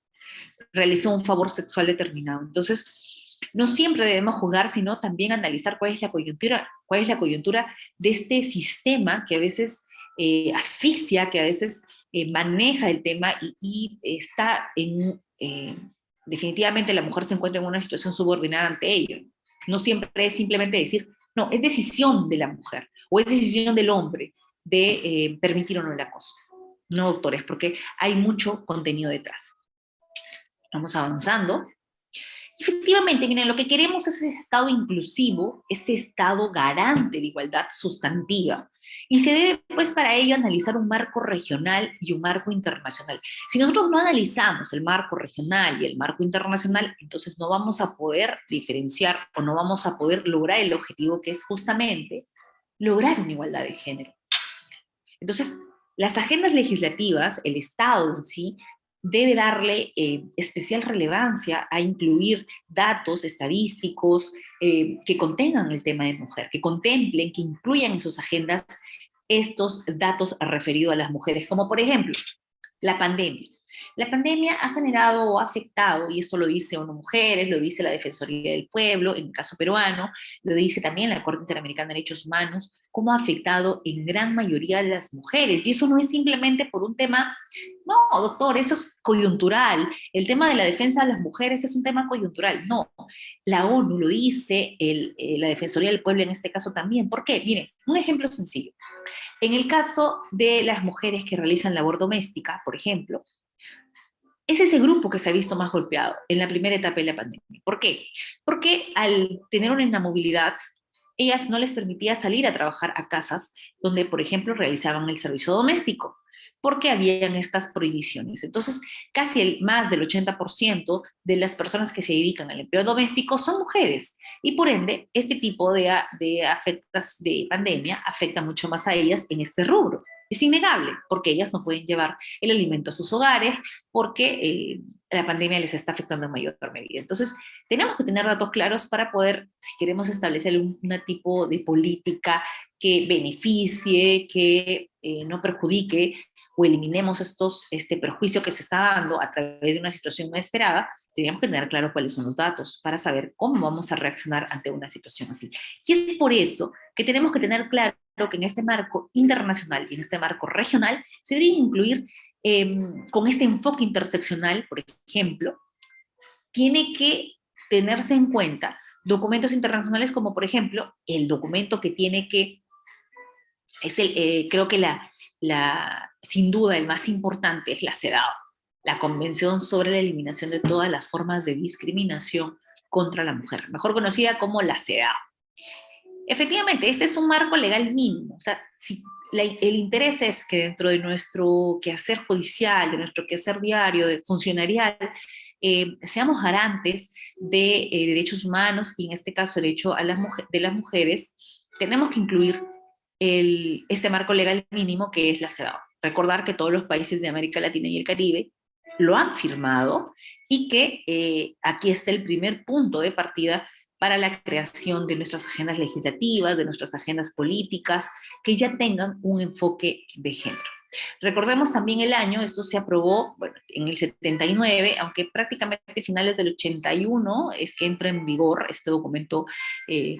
realizó un favor sexual determinado? Entonces, no siempre debemos juzgar, sino también analizar cuál es la coyuntura de este sistema que a veces asfixia, que a veces maneja el tema y está definitivamente la mujer se encuentra en una situación subordinada ante ello. No siempre es simplemente decir, no, es decisión de la mujer o es decisión del hombre de permitir o no el acoso. No, doctores, porque hay mucho contenido detrás. Vamos avanzando. Efectivamente, miren, lo que queremos es ese Estado inclusivo, ese Estado garante de igualdad sustantiva. Y se debe, pues, para ello analizar un marco regional y un marco internacional. Si nosotros no analizamos el marco regional y el marco internacional, entonces no vamos a poder diferenciar o no vamos a poder lograr el objetivo que es justamente lograr una igualdad de género. Entonces, las agendas legislativas, el Estado en sí, debe darle especial relevancia a incluir datos estadísticos que contengan el tema de mujer, que contemplen, que incluyan en sus agendas estos datos referidos a las mujeres, como por ejemplo la pandemia. La pandemia ha generado o ha afectado, y esto lo dice ONU Mujeres, lo dice la Defensoría del Pueblo, en el caso peruano, lo dice también la Corte Interamericana de Derechos Humanos, cómo ha afectado en gran mayoría a las mujeres. Y eso no es simplemente por un tema, no, doctor, eso es coyuntural. El tema de la defensa de las mujeres es un tema coyuntural. No, la ONU lo dice, la Defensoría del Pueblo en este caso también. ¿Por qué? Miren, un ejemplo sencillo. En el caso de las mujeres que realizan labor doméstica, por ejemplo, es ese grupo que se ha visto más golpeado en la primera etapa de la pandemia. ¿Por qué? Porque al tener una inamovilidad, ellas no les permitía salir a trabajar a casas donde, por ejemplo, realizaban el servicio doméstico, porque habían estas prohibiciones. Entonces, más del 80% de las personas que se dedican al empleo doméstico son mujeres, y por ende, este tipo de pandemia afecta mucho más a ellas en este rubro. Es innegable, porque ellas no pueden llevar el alimento a sus hogares, porque la pandemia les está afectando en mayor medida. Entonces, tenemos que tener datos claros para poder, si queremos establecer un tipo de política que beneficie, que no perjudique o eliminemos este perjuicio que se está dando a través de una situación no esperada, tenemos que tener claro cuáles son los datos para saber cómo vamos a reaccionar ante una situación así. Y es por eso que tenemos que tener claro que en este marco internacional y en este marco regional se debe incluir, con este enfoque interseccional, por ejemplo, tiene que tenerse en cuenta documentos internacionales como, por ejemplo, el documento que tiene que, creo que sin duda el más importante es la CEDAW, la Convención sobre la Eliminación de todas las formas de discriminación contra la mujer, mejor conocida como la CEDAW. Efectivamente, este es un marco legal mínimo. O sea, si el interés es que dentro de nuestro quehacer judicial, de nuestro quehacer diario, funcionarial, seamos garantes de derechos humanos y en este caso el derecho de las mujeres, tenemos que incluir este marco legal mínimo que es la CEDAW. Recordar que todos los países de América Latina y el Caribe lo han firmado y que aquí está el primer punto de partida para la creación de nuestras agendas legislativas, de nuestras agendas políticas, que ya tengan un enfoque de género. Recordemos también el año, esto se aprobó bueno, en el 79, aunque prácticamente finales del 81 es que entra en vigor este documento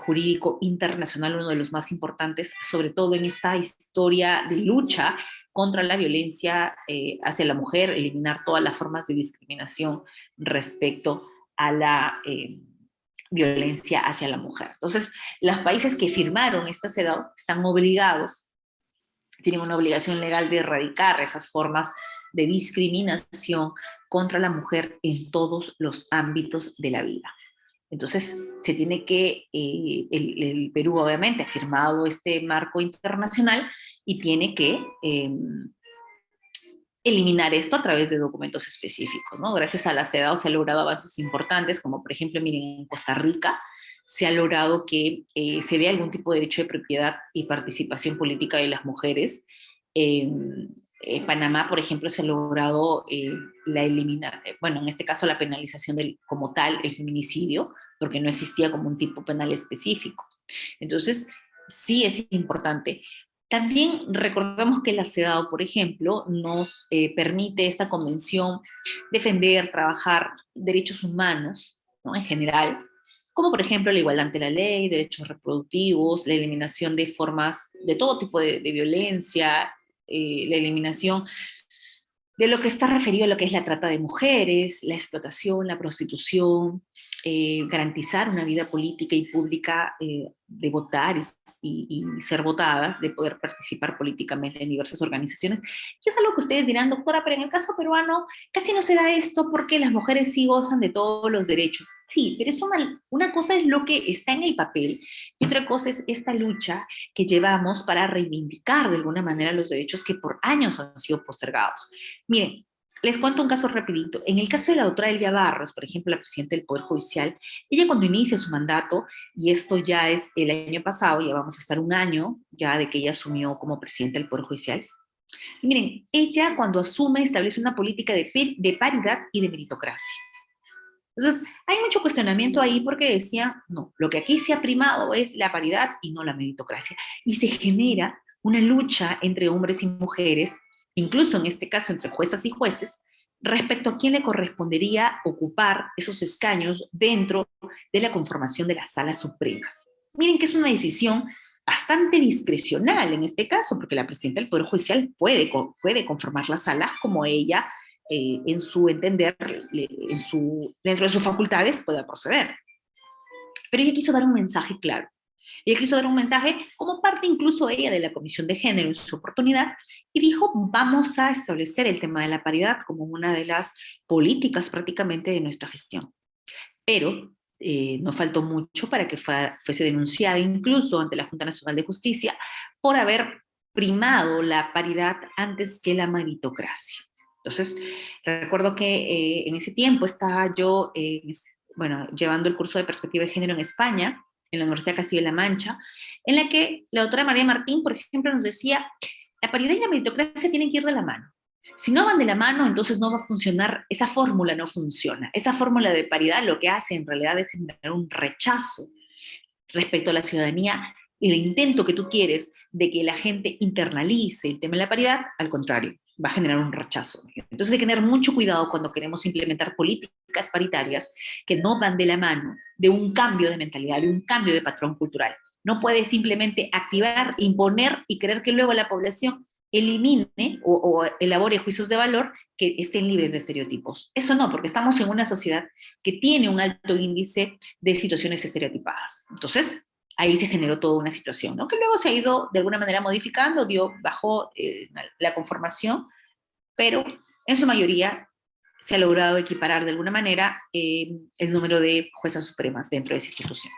jurídico internacional, uno de los más importantes, sobre todo en esta historia de lucha contra la violencia hacia la mujer, eliminar todas las formas de discriminación respecto a la violencia hacia la mujer. Entonces, los países que firmaron esta CEDAW están obligados, tienen una obligación legal de erradicar esas formas de discriminación contra la mujer en todos los ámbitos de la vida. Entonces, se tiene que, el Perú obviamente ha firmado este marco internacional y tiene que eliminar esto a través de documentos específicos, ¿no? Gracias a la CEDAW se han logrado avances importantes, como por ejemplo, miren, en Costa Rica se ha logrado que se dé algún tipo de derecho de propiedad y participación política de las mujeres. En Panamá, por ejemplo, se ha logrado bueno, en este caso la penalización como tal, el feminicidio, porque no existía como un tipo penal específico. Entonces, sí es importante. También recordamos que la CEDAW, por ejemplo, nos permite esta convención defender, trabajar derechos humanos, ¿no? En general, como por ejemplo la igualdad ante la ley, derechos reproductivos, la eliminación de formas de todo tipo de violencia, la eliminación de lo que está referido a lo que es la trata de mujeres, la explotación, la prostitución, garantizar una vida política y pública de votar y ser votadas, de poder participar políticamente en diversas organizaciones. Y es algo que ustedes dirán, doctora, pero en el caso peruano casi no se da esto porque las mujeres sí gozan de todos los derechos. Sí, pero es una cosa es lo que está en el papel y otra cosa es esta lucha que llevamos para reivindicar de alguna manera los derechos que por años han sido postergados. Miren, les cuento un caso rapidito. En el caso de la doctora Elvia Barros, por ejemplo, la presidenta del Poder Judicial, ella cuando inicia su mandato, y esto ya es el año pasado, ya vamos a estar un año ya de que ella asumió como presidenta del Poder Judicial, y miren, ella cuando asume establece una política de paridad y de meritocracia. Entonces, hay mucho cuestionamiento ahí porque decía, no, lo que aquí se ha primado es la paridad y no la meritocracia. Y se genera una lucha entre hombres y mujeres, incluso en este caso entre juezas y jueces, respecto a quién le correspondería ocupar esos escaños dentro de la conformación de las salas supremas. Miren que es una decisión bastante discrecional en este caso, porque la presidenta del Poder Judicial puede conformar la sala como ella en su entender, dentro de sus facultades, pueda proceder. Pero ella quiso dar un mensaje claro. Ella quiso dar un mensaje como parte incluso ella de la Comisión de Género en su oportunidad y dijo, vamos a establecer el tema de la paridad como una de las políticas prácticamente de nuestra gestión. Pero no faltó mucho para que fuese denunciada incluso ante la Junta Nacional de Justicia por haber primado la paridad antes que la meritocracia. Entonces, recuerdo que en ese tiempo estaba yo, bueno, llevando el curso de perspectiva de género en España, en la Universidad de Castilla-La Mancha, en la que la doctora María Martín, por ejemplo, nos decía, la paridad y la meritocracia tienen que ir de la mano. Si no van de la mano, entonces no va a funcionar, esa fórmula no funciona. Esa fórmula de paridad lo que hace en realidad es generar un rechazo respecto a la ciudadanía, el intento que tú quieres de que la gente internalice el tema de la paridad, al contrario, va a generar un rechazo. Entonces hay que tener mucho cuidado cuando queremos implementar políticas paritarias que no van de la mano de un cambio de mentalidad, de un cambio de patrón cultural. No puedes simplemente activar, imponer y querer que luego la población elimine o elabore juicios de valor que estén libres de estereotipos. Eso no, porque estamos en una sociedad que tiene un alto índice de situaciones estereotipadas. Entonces, ahí se generó toda una situación, ¿no? Que luego se ha ido de alguna manera modificando, bajó la conformación, pero en su mayoría se ha logrado equiparar de alguna manera el número de juezas supremas dentro de esa institución.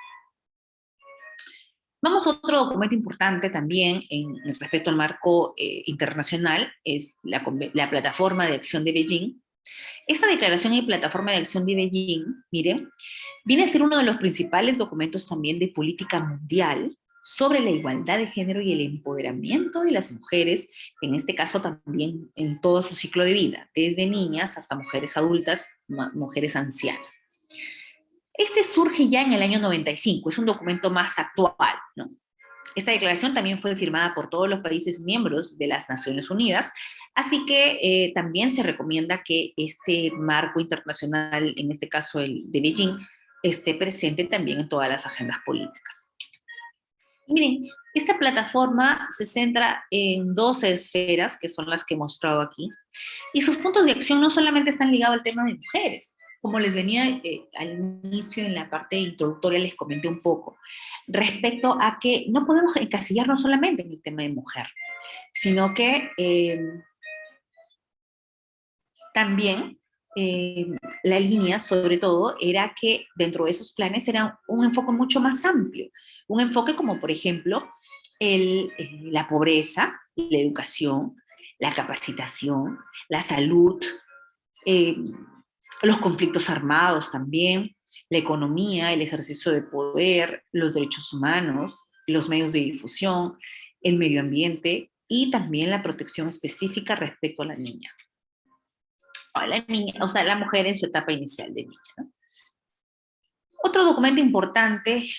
Vamos a otro documento importante también respecto al marco internacional, es la Plataforma de Acción de Beijing. Esta declaración y plataforma de acción de Beijing, miren, viene a ser uno de los principales documentos también de política mundial sobre la igualdad de género y el empoderamiento de las mujeres, en este caso también en todo su ciclo de vida, desde niñas hasta mujeres adultas, mujeres ancianas. Este surge ya en el año 95, es un documento más actual, ¿no? Esta declaración también fue firmada por todos los países miembros de las Naciones Unidas, así que también se recomienda que este marco internacional, en este caso el de Beijing, esté presente también en todas las agendas políticas. Y miren, esta plataforma se centra en dos esferas, que son las que he mostrado aquí, y sus puntos de acción no solamente están ligados al tema de mujeres, como les venía al inicio en la parte introductoria, les comenté un poco, respecto a que no podemos encasillarnos solamente en el tema de mujer, sino que también la línea, sobre todo, era que dentro de esos planes era un enfoque mucho más amplio, un enfoque como, por ejemplo, la pobreza, la educación, la capacitación, la salud, los conflictos armados también, la economía, el ejercicio de poder, los derechos humanos, los medios de difusión, el medio ambiente y también la protección específica respecto a la niña. O sea, la mujer en su etapa inicial de niña, ¿no? Otro documento importante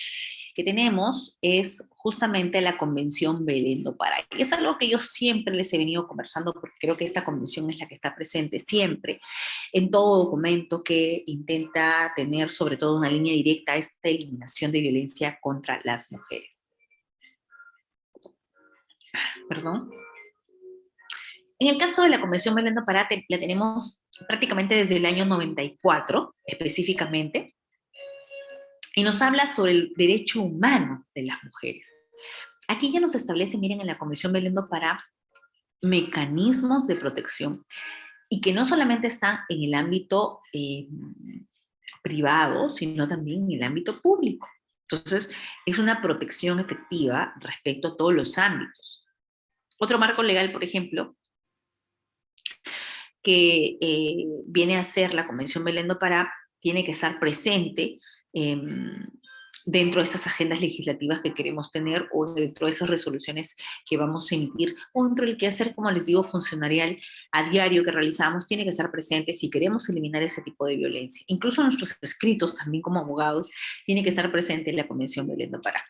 que tenemos es justamente la Convención Belén do Pará. Y es algo que yo siempre les he venido conversando porque creo que esta convención es la que está presente siempre en todo documento que intenta tener sobre todo una línea directa a esta eliminación de violencia contra las mujeres. Perdón. En el caso de la Convención Belén do Pará la tenemos prácticamente desde el año 94, específicamente, y nos habla sobre el derecho humano de las mujeres. Aquí ya nos establece, miren, en la Convención Belén do Pará, mecanismos de protección, y que no solamente están en el ámbito privado, sino también en el ámbito público. Entonces, es una protección efectiva respecto a todos los ámbitos. Otro marco legal, por ejemplo, que viene a ser la Convención Belén do Pará, tiene que estar presente dentro de estas agendas legislativas que queremos tener, o dentro de esas resoluciones que vamos a emitir, o dentro del quehacer, como les digo, funcionarial a diario que realizamos, tiene que estar presente si queremos eliminar ese tipo de violencia. Incluso en nuestros escritos, también como abogados, tiene que estar presente la Convención Belén do Pará.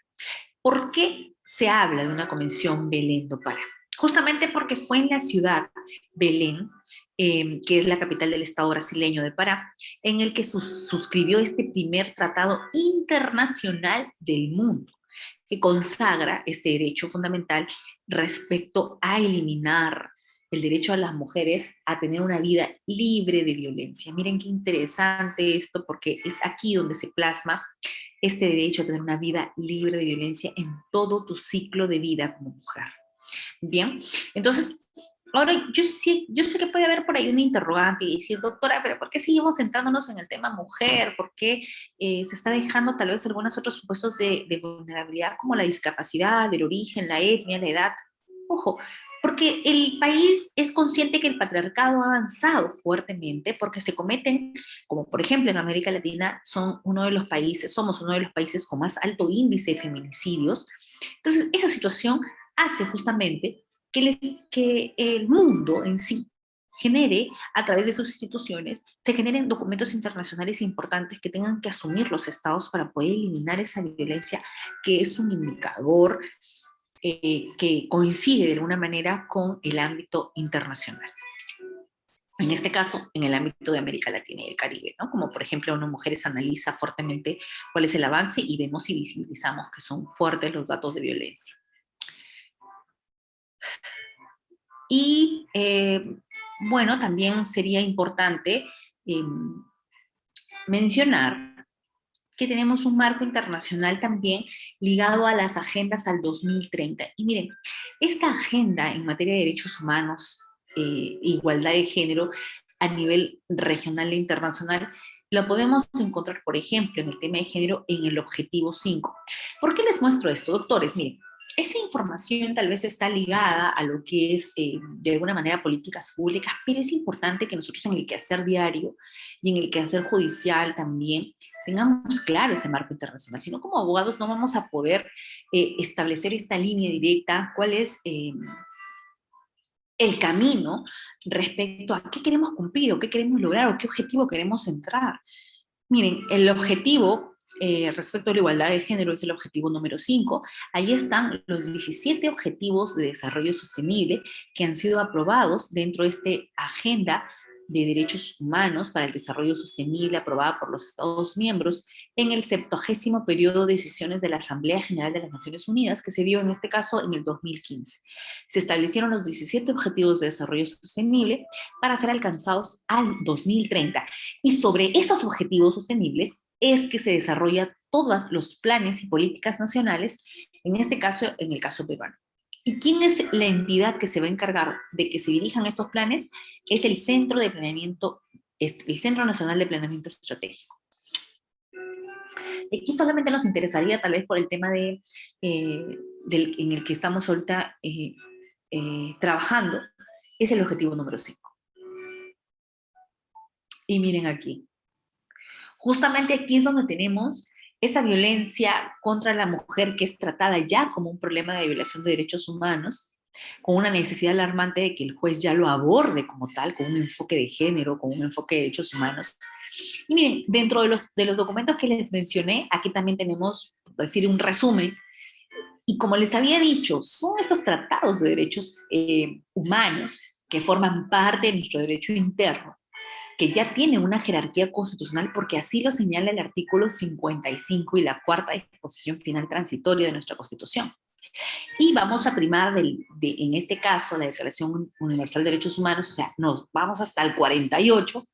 ¿Por qué se habla de una Convención Belén do Pará? Justamente porque fue en la ciudad Belén, que es la capital del estado brasileño de Pará, en el que suscribió este primer tratado internacional del mundo, que consagra este derecho fundamental respecto a eliminar el derecho a las mujeres a tener una vida libre de violencia. Miren qué interesante esto, porque es aquí donde se plasma este derecho a tener una vida libre de violencia en todo tu ciclo de vida como mujer. Bien, entonces, ahora yo sé que puede haber por ahí un interrogante y decir, doctora, pero ¿por qué seguimos centrándonos en el tema mujer? ¿Por qué se está dejando tal vez algunos otros supuestos de vulnerabilidad como la discapacidad, el origen, la etnia, la edad? Ojo, porque el país es consciente que el patriarcado ha avanzado fuertemente porque se cometen, como por ejemplo en América Latina, somos uno de los países con más alto índice de feminicidios. Entonces, esa situación hace justamente que el mundo en sí genere, a través de sus instituciones, se generen documentos internacionales importantes que tengan que asumir los estados para poder eliminar esa violencia, que es un indicador que coincide de alguna manera con el ámbito internacional. En este caso, en el ámbito de América Latina y el Caribe, ¿no? Como por ejemplo, ONU Mujeres analiza fuertemente cuál es el avance y vemos y visibilizamos que son fuertes los datos de violencia. Y bueno, también sería importante mencionar que tenemos un marco internacional también ligado a las agendas al 2030. Y miren, esta agenda en materia de derechos humanos, igualdad de género, a nivel regional e internacional, lo podemos encontrar, por ejemplo, en el tema de género en el objetivo 5. ¿Por qué les muestro esto, doctores? Miren, esta información tal vez está ligada a lo que es, de alguna manera, políticas públicas, pero es importante que nosotros en el quehacer diario y en el quehacer judicial también tengamos claro ese marco internacional. Si no, como abogados no vamos a poder establecer esta línea directa, cuál es el camino respecto a qué queremos cumplir o qué queremos lograr o qué objetivo queremos entrar. Miren, el objetivo respecto a la igualdad de género es el objetivo número 5. Ahí están los 17 objetivos de desarrollo sostenible que han sido aprobados dentro de esta agenda de derechos humanos para el desarrollo sostenible aprobada por los Estados miembros en el 70º periodo de sesiones de la Asamblea General de las Naciones Unidas, que se dio en este caso en el 2015. Se establecieron los 17 objetivos de desarrollo sostenible para ser alcanzados al 2030. Y sobre esos objetivos sostenibles es que se desarrollan todos los planes y políticas nacionales, en este caso, en el caso peruano. ¿Y quién es la entidad que se va a encargar de que se dirijan estos planes? Es el Centro de Planeamiento, el Centro Nacional de Planeamiento Estratégico. Aquí solamente nos interesaría, tal vez por el tema en el que estamos ahorita trabajando, es el objetivo número 5. Y miren aquí. Justamente aquí es donde tenemos esa violencia contra la mujer que es tratada ya como un problema de violación de derechos humanos, con una necesidad alarmante de que el juez ya lo aborde como tal, con un enfoque de género, con un enfoque de derechos humanos. Y miren, dentro de los documentos que les mencioné, aquí también tenemos, por decir, un resumen, y como les había dicho, son estos tratados de derechos humanos que forman parte de nuestro derecho interno, que ya tiene una jerarquía constitucional porque así lo señala el artículo 55 y la cuarta disposición final transitoria de nuestra Constitución. Y vamos a primar, en este caso, la Declaración Universal de Derechos Humanos, o sea, nos vamos hasta el 48,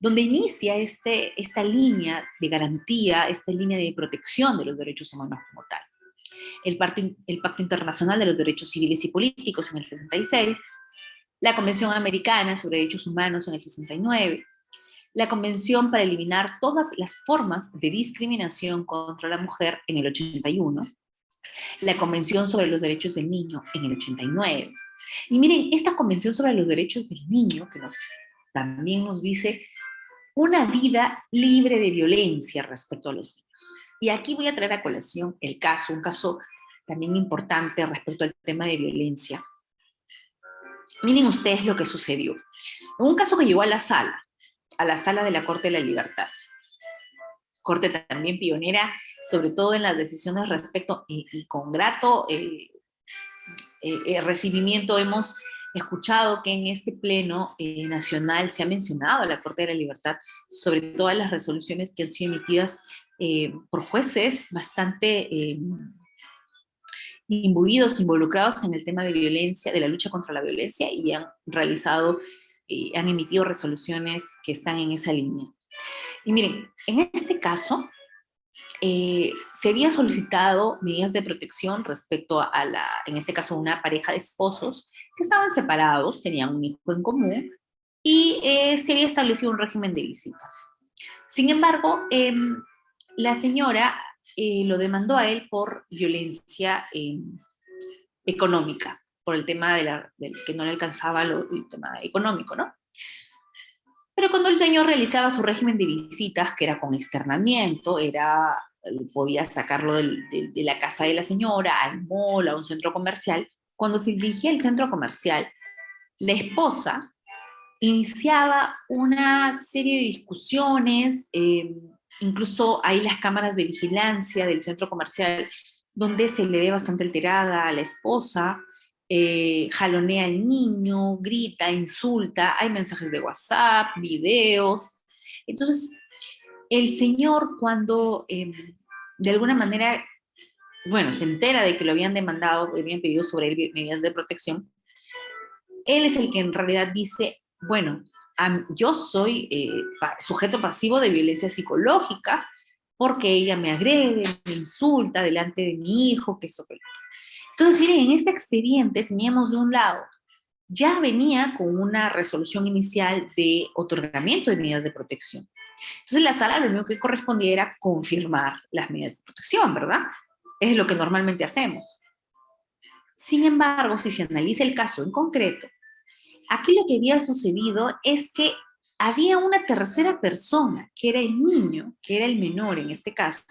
donde inicia esta línea de garantía, esta línea de protección de los derechos humanos como tal. El Pacto Internacional de los Derechos Civiles y Políticos en el 66, la Convención Americana sobre Derechos Humanos en el 69, la Convención para eliminar todas las formas de discriminación contra la mujer en el 81, la Convención sobre los Derechos del Niño en el 89. Y miren, esta Convención sobre los Derechos del Niño, que también nos dice una vida libre de violencia respecto a los niños. Y aquí voy a traer a colación un caso también importante respecto al tema de violencia. Miren ustedes lo que sucedió. Un caso que llegó a la sala de la Corte de la Libertad. Corte también pionera, sobre todo en las decisiones respecto, y con grato recibimiento hemos escuchado que en este pleno nacional se ha mencionado a la Corte de la Libertad sobre todas las resoluciones que han sido emitidas por jueces bastante imbuidos, involucrados en el tema de violencia, de la lucha contra la violencia, y han emitido resoluciones que están en esa línea. Y miren, en este caso, se había solicitado medidas de protección respecto a en este caso, una pareja de esposos que estaban separados, tenían un hijo en común, y se había establecido un régimen de visitas. Sin embargo, la señora lo demandó a él por violencia económica, por el tema de que no le alcanzaba el tema económico, ¿no? Pero cuando el señor realizaba su régimen de visitas, que era con externamiento, podía sacarlo de la casa de la señora al mall, a un centro comercial, cuando se dirigía al centro comercial, la esposa iniciaba una serie de discusiones, incluso hay las cámaras de vigilancia del centro comercial, donde se le ve bastante alterada a la esposa, jalonea al niño, grita, insulta, hay mensajes de WhatsApp, videos. Entonces, el señor cuando de alguna manera, bueno, se entera de que lo habían demandado, habían pedido sobre él medidas de protección, él es el que en realidad dice, bueno, yo soy sujeto pasivo de violencia psicológica porque ella me agrede, me insulta delante de mi hijo, que eso, que lo. Entonces, miren, en este expediente teníamos de un lado, ya venía con una resolución inicial de otorgamiento de medidas de protección. Entonces, la sala lo único que correspondía era confirmar las medidas de protección, ¿verdad? Es lo que normalmente hacemos. Sin embargo, si se analiza el caso en concreto, aquí lo que había sucedido es que había una tercera persona, que era el niño, que era el menor en este caso,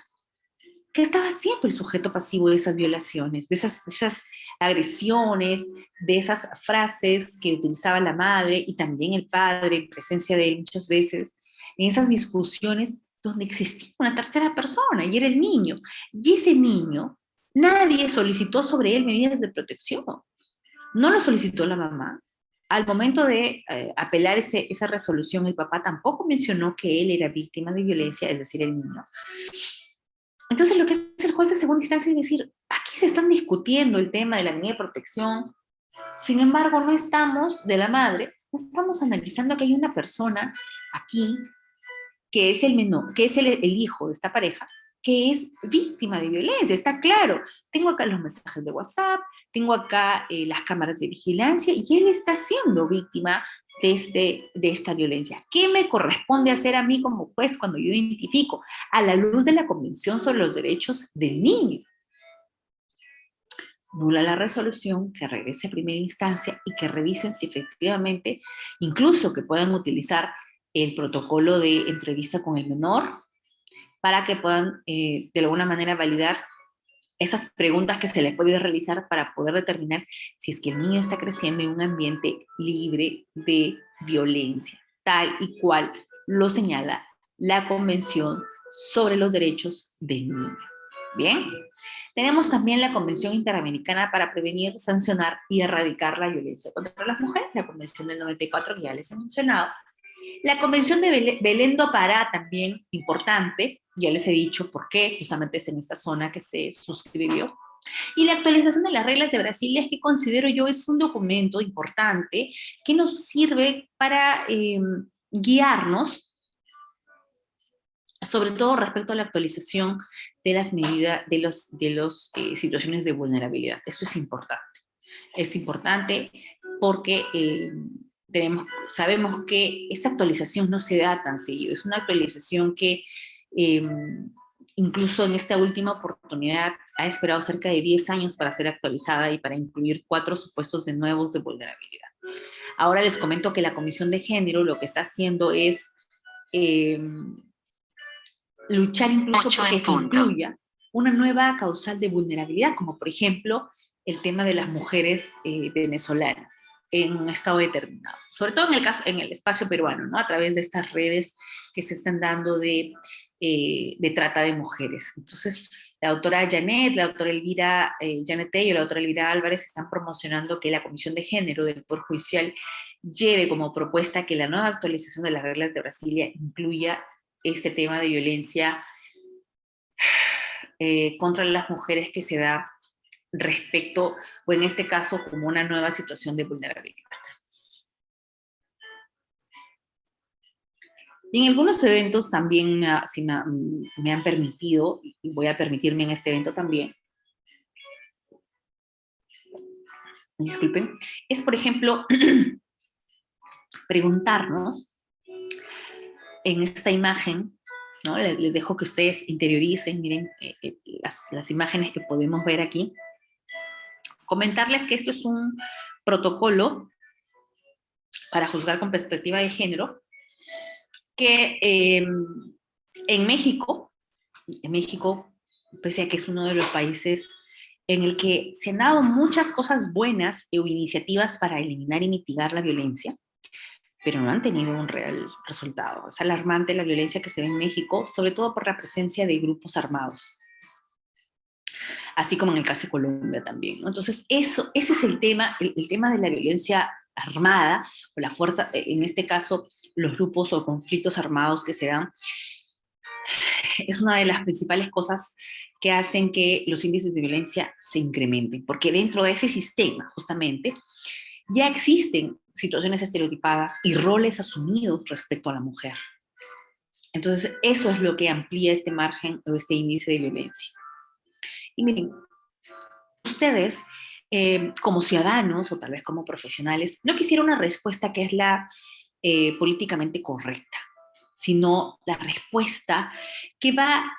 que estaba siendo el sujeto pasivo de esas violaciones, de esas agresiones, de esas frases que utilizaba la madre y también el padre en presencia de él muchas veces, en esas discusiones donde existía una tercera persona y era el niño. Y ese niño, nadie solicitó sobre él medidas de protección. No lo solicitó la mamá. Al momento de apelar esa resolución, el papá tampoco mencionó que él era víctima de violencia, es decir, el niño. Entonces, lo que hace el juez de segunda instancia es decir, aquí se están discutiendo el tema de la medida de protección, sin embargo, no estamos, de la madre, no estamos analizando que hay una persona aquí, que es el menor, que es el hijo de esta pareja, que es víctima de violencia, está claro. Tengo acá los mensajes de WhatsApp, tengo acá las cámaras de vigilancia, y él está siendo víctima de esta violencia. ¿Qué me corresponde hacer a mí como juez cuando yo identifico a la luz de la Convención sobre los Derechos del Niño? Nula la resolución, que regrese a primera instancia y que revisen si efectivamente, incluso que puedan utilizar el protocolo de entrevista con el menor para que puedan de alguna manera validar esas preguntas que se les puede realizar para poder determinar si es que el niño está creciendo en un ambiente libre de violencia, tal y cual lo señala la Convención sobre los Derechos del Niño. Bien, tenemos también la Convención Interamericana para prevenir, sancionar y erradicar la violencia contra las mujeres, la Convención del 94 que ya les he mencionado. La Convención de Belém do Pará, también importante, ya les he dicho por qué, justamente es en esta zona que se suscribió. Y la actualización de las reglas de Brasilia, es que considero yo es un documento importante que nos sirve para guiarnos sobre todo respecto a la actualización de las medidas, de los situaciones de vulnerabilidad. Esto es importante. Es importante porque sabemos que esa actualización no se da tan seguido. Es una actualización que incluso en esta última oportunidad ha esperado cerca de 10 años para ser actualizada y para incluir 4 supuestos de nuevos de vulnerabilidad. Ahora les comento que la Comisión de Género lo que está haciendo es luchar incluso porque se incluya una nueva causal de vulnerabilidad, como por ejemplo el tema de las mujeres venezolanas en un estado determinado, sobre todo en el espacio peruano, ¿no? A través de estas redes que se están dando de trata de mujeres. Entonces, la doctora Janet, la doctora Elvira Janet Tello, la doctora Elvira Álvarez están promocionando que la Comisión de Género del Poder Judicial lleve como propuesta que la nueva actualización de las reglas de Brasilia incluya este tema de violencia contra las mujeres que se da respecto, o en este caso, como una nueva situación de vulnerabilidad. Y en algunos eventos también me han permitido, y voy a permitirme en este evento también, disculpen, es por ejemplo, preguntarnos en esta imagen, ¿no? Les dejo que ustedes interioricen, miren las imágenes que podemos ver aquí. Comentarles que esto es un protocolo para juzgar con perspectiva de género, que en México, pese a que es uno de los países en el que se han dado muchas cosas buenas o iniciativas para eliminar y mitigar la violencia, pero no han tenido un real resultado. Es alarmante la violencia que se ve en México, sobre todo por la presencia de grupos armados, así como en el caso de Colombia también, ¿no? Entonces, ese es el tema de la violencia armada, o la fuerza, en este caso, los grupos o conflictos armados que se dan, es una de las principales cosas que hacen que los índices de violencia se incrementen, porque dentro de ese sistema, justamente, ya existen situaciones estereotipadas y roles asumidos respecto a la mujer. Entonces, eso es lo que amplía este margen o este índice de violencia. Y miren, ustedes, como ciudadanos o tal vez como profesionales, no quisiera una respuesta que es la políticamente correcta, sino la respuesta que va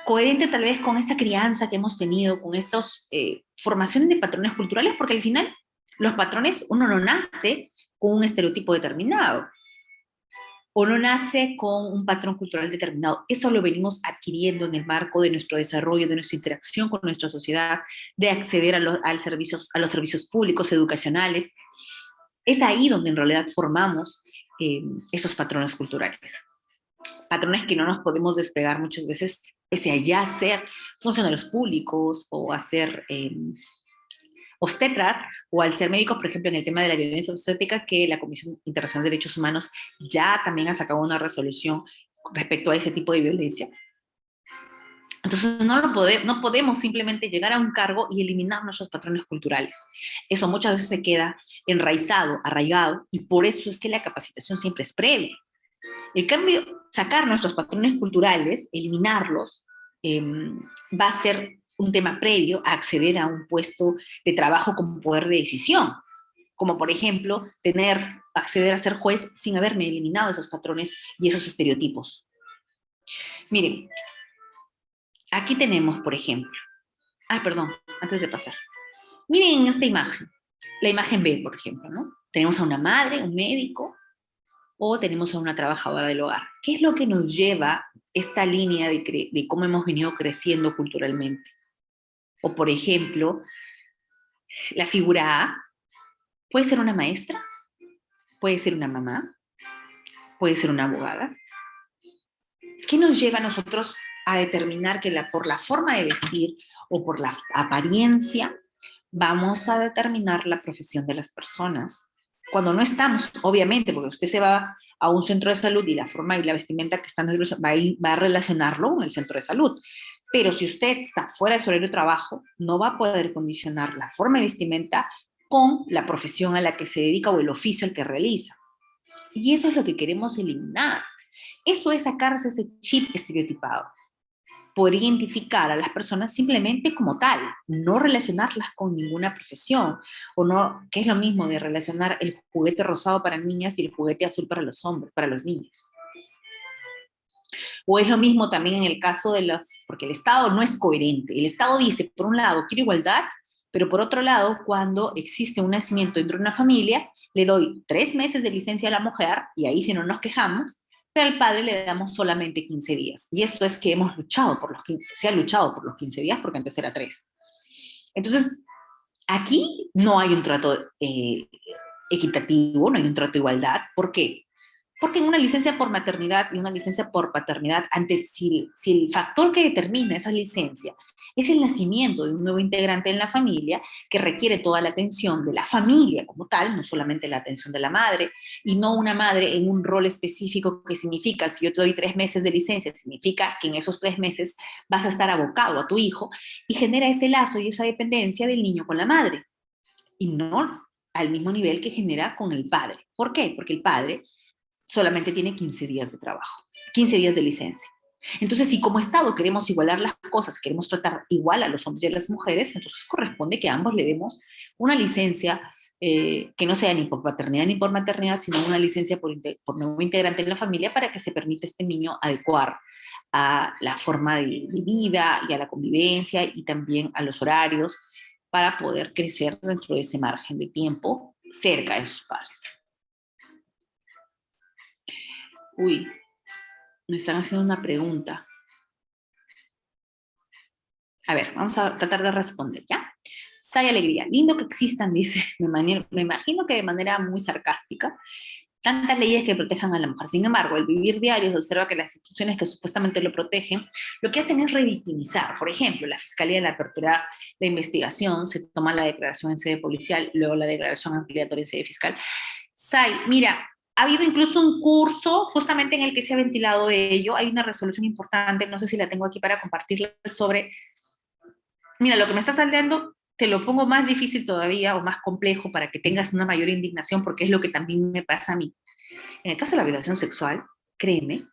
coherente tal vez con esa crianza que hemos tenido, con esas formaciones de patrones culturales, porque al final los patrones, uno no nace con un estereotipo determinado, o no nace con un patrón cultural determinado. Eso lo venimos adquiriendo en el marco de nuestro desarrollo, de nuestra interacción con nuestra sociedad, de acceder a los servicios públicos, educacionales. Es ahí donde en realidad formamos esos patrones culturales. Patrones que no nos podemos despegar muchas veces, pese a ya ser funcionarios públicos o a ser obstetras, o al ser médicos, por ejemplo, en el tema de la violencia obstétrica, que la Comisión Internacional de Derechos Humanos ya también ha sacado una resolución respecto a ese tipo de violencia. Entonces no podemos simplemente llegar a un cargo y eliminar nuestros patrones culturales. Eso muchas veces se queda enraizado, arraigado, y por eso es que la capacitación siempre es previa. En cambio, sacar nuestros patrones culturales, eliminarlos, va a ser un tema previo a acceder a un puesto de trabajo con poder de decisión, como por ejemplo, acceder a ser juez sin haberme eliminado esos patrones y esos estereotipos. Miren, aquí tenemos, por ejemplo, perdón, antes de pasar. Miren en esta imagen, la imagen B, por ejemplo, ¿no? Tenemos a una madre, un médico, o tenemos a una trabajadora del hogar. ¿Qué es lo que nos lleva esta línea de cómo hemos venido creciendo culturalmente? O, por ejemplo, la figura A puede ser una maestra, puede ser una mamá, puede ser una abogada. ¿Qué nos lleva a nosotros a determinar que por la forma de vestir o por la apariencia vamos a determinar la profesión de las personas? Cuando no estamos, obviamente, porque usted se va a un centro de salud y la forma y la vestimenta que está en el va a relacionarlo con el centro de salud. Pero si usted está fuera de su horario de trabajo, no va a poder condicionar la forma de vestimenta con la profesión a la que se dedica o el oficio al que realiza. Y eso es lo que queremos eliminar. Eso es sacarse ese chip estereotipado. Poder identificar a las personas simplemente como tal, no relacionarlas con ninguna profesión, o no, que es lo mismo de relacionar el juguete rosado para niñas y el juguete azul para los hombres, para los niños. O es lo mismo también en el caso de los, porque el Estado no es coherente. El Estado dice, por un lado, quiero igualdad, pero por otro lado, cuando existe un nacimiento dentro de una familia, le doy 3 meses de licencia a la mujer, y ahí si no nos quejamos, pero al padre le damos solamente 15 días. Y esto es que hemos luchado por los 15, se ha luchado por los 15 días porque antes era 3. Entonces, aquí no hay un trato equitativo, no hay un trato de igualdad. ¿Por qué? Porque en una licencia por maternidad y una licencia por paternidad, si el factor que determina esa licencia es el nacimiento de un nuevo integrante en la familia, que requiere toda la atención de la familia como tal, no solamente la atención de la madre, y no una madre en un rol específico que significa, si yo te doy 3 meses de licencia, significa que en esos 3 meses vas a estar abocado a tu hijo, y genera ese lazo y esa dependencia del niño con la madre, y no al mismo nivel que genera con el padre. ¿Por qué? Porque el padre solamente tiene 15 días de trabajo, 15 días de licencia. Entonces, si como Estado queremos igualar las cosas, queremos tratar igual a los hombres y a las mujeres, entonces corresponde que a ambos le demos una licencia que no sea ni por paternidad ni por maternidad, sino una licencia por nuevo integrante en la familia para que se permita a este niño adecuar a la forma de vida y a la convivencia y también a los horarios para poder crecer dentro de ese margen de tiempo cerca de sus padres. Uy, me están haciendo una pregunta. A ver, vamos a tratar de responder, ¿ya? Say Alegría, lindo que existan, dice, me imagino que de manera muy sarcástica, tantas leyes que protejan a la mujer. Sin embargo, el vivir diario se observa que las instituciones que supuestamente lo protegen, lo que hacen es revictimizar. Por ejemplo, la Fiscalía de la apertura la investigación, se toma la declaración en sede policial, luego la declaración ampliatoria en sede fiscal. Say, mira, ha habido incluso un curso justamente en el que se ha ventilado de ello. Hay una resolución importante, no sé si la tengo aquí para compartirla, sobre, mira, lo que me estás hablando, te lo pongo más difícil todavía o más complejo para que tengas una mayor indignación, porque es lo que también me pasa a mí. En el caso de la violación sexual, créeme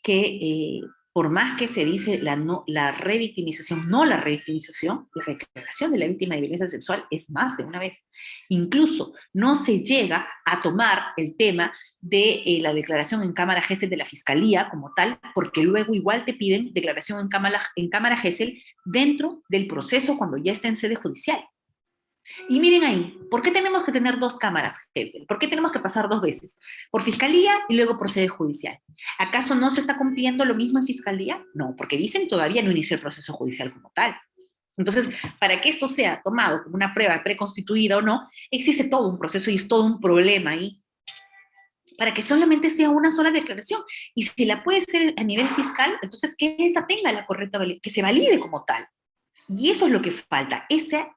que por más que se dice la revictimización, no la revictimización, la declaración de la víctima de violencia sexual es más de una vez. Incluso no se llega a tomar el tema de la declaración en Cámara Gesell de la Fiscalía como tal, porque luego igual te piden declaración en Cámara Gesell dentro del proceso cuando ya está en sede judicial. Y miren ahí, ¿por qué tenemos que tener 2 cámaras, Gesell? ¿Por qué tenemos que pasar 2 veces? Por fiscalía y luego por sede judicial. ¿Acaso no se está cumpliendo lo mismo en fiscalía? No, porque dicen todavía no inició el proceso judicial como tal. Entonces, para que esto sea tomado como una prueba preconstituida o no, existe todo un proceso y es todo un problema ahí para que solamente sea una sola declaración. Y si la puede ser a nivel fiscal, entonces que esa tenga la correcta, que se valide como tal. Y eso es lo que falta, esa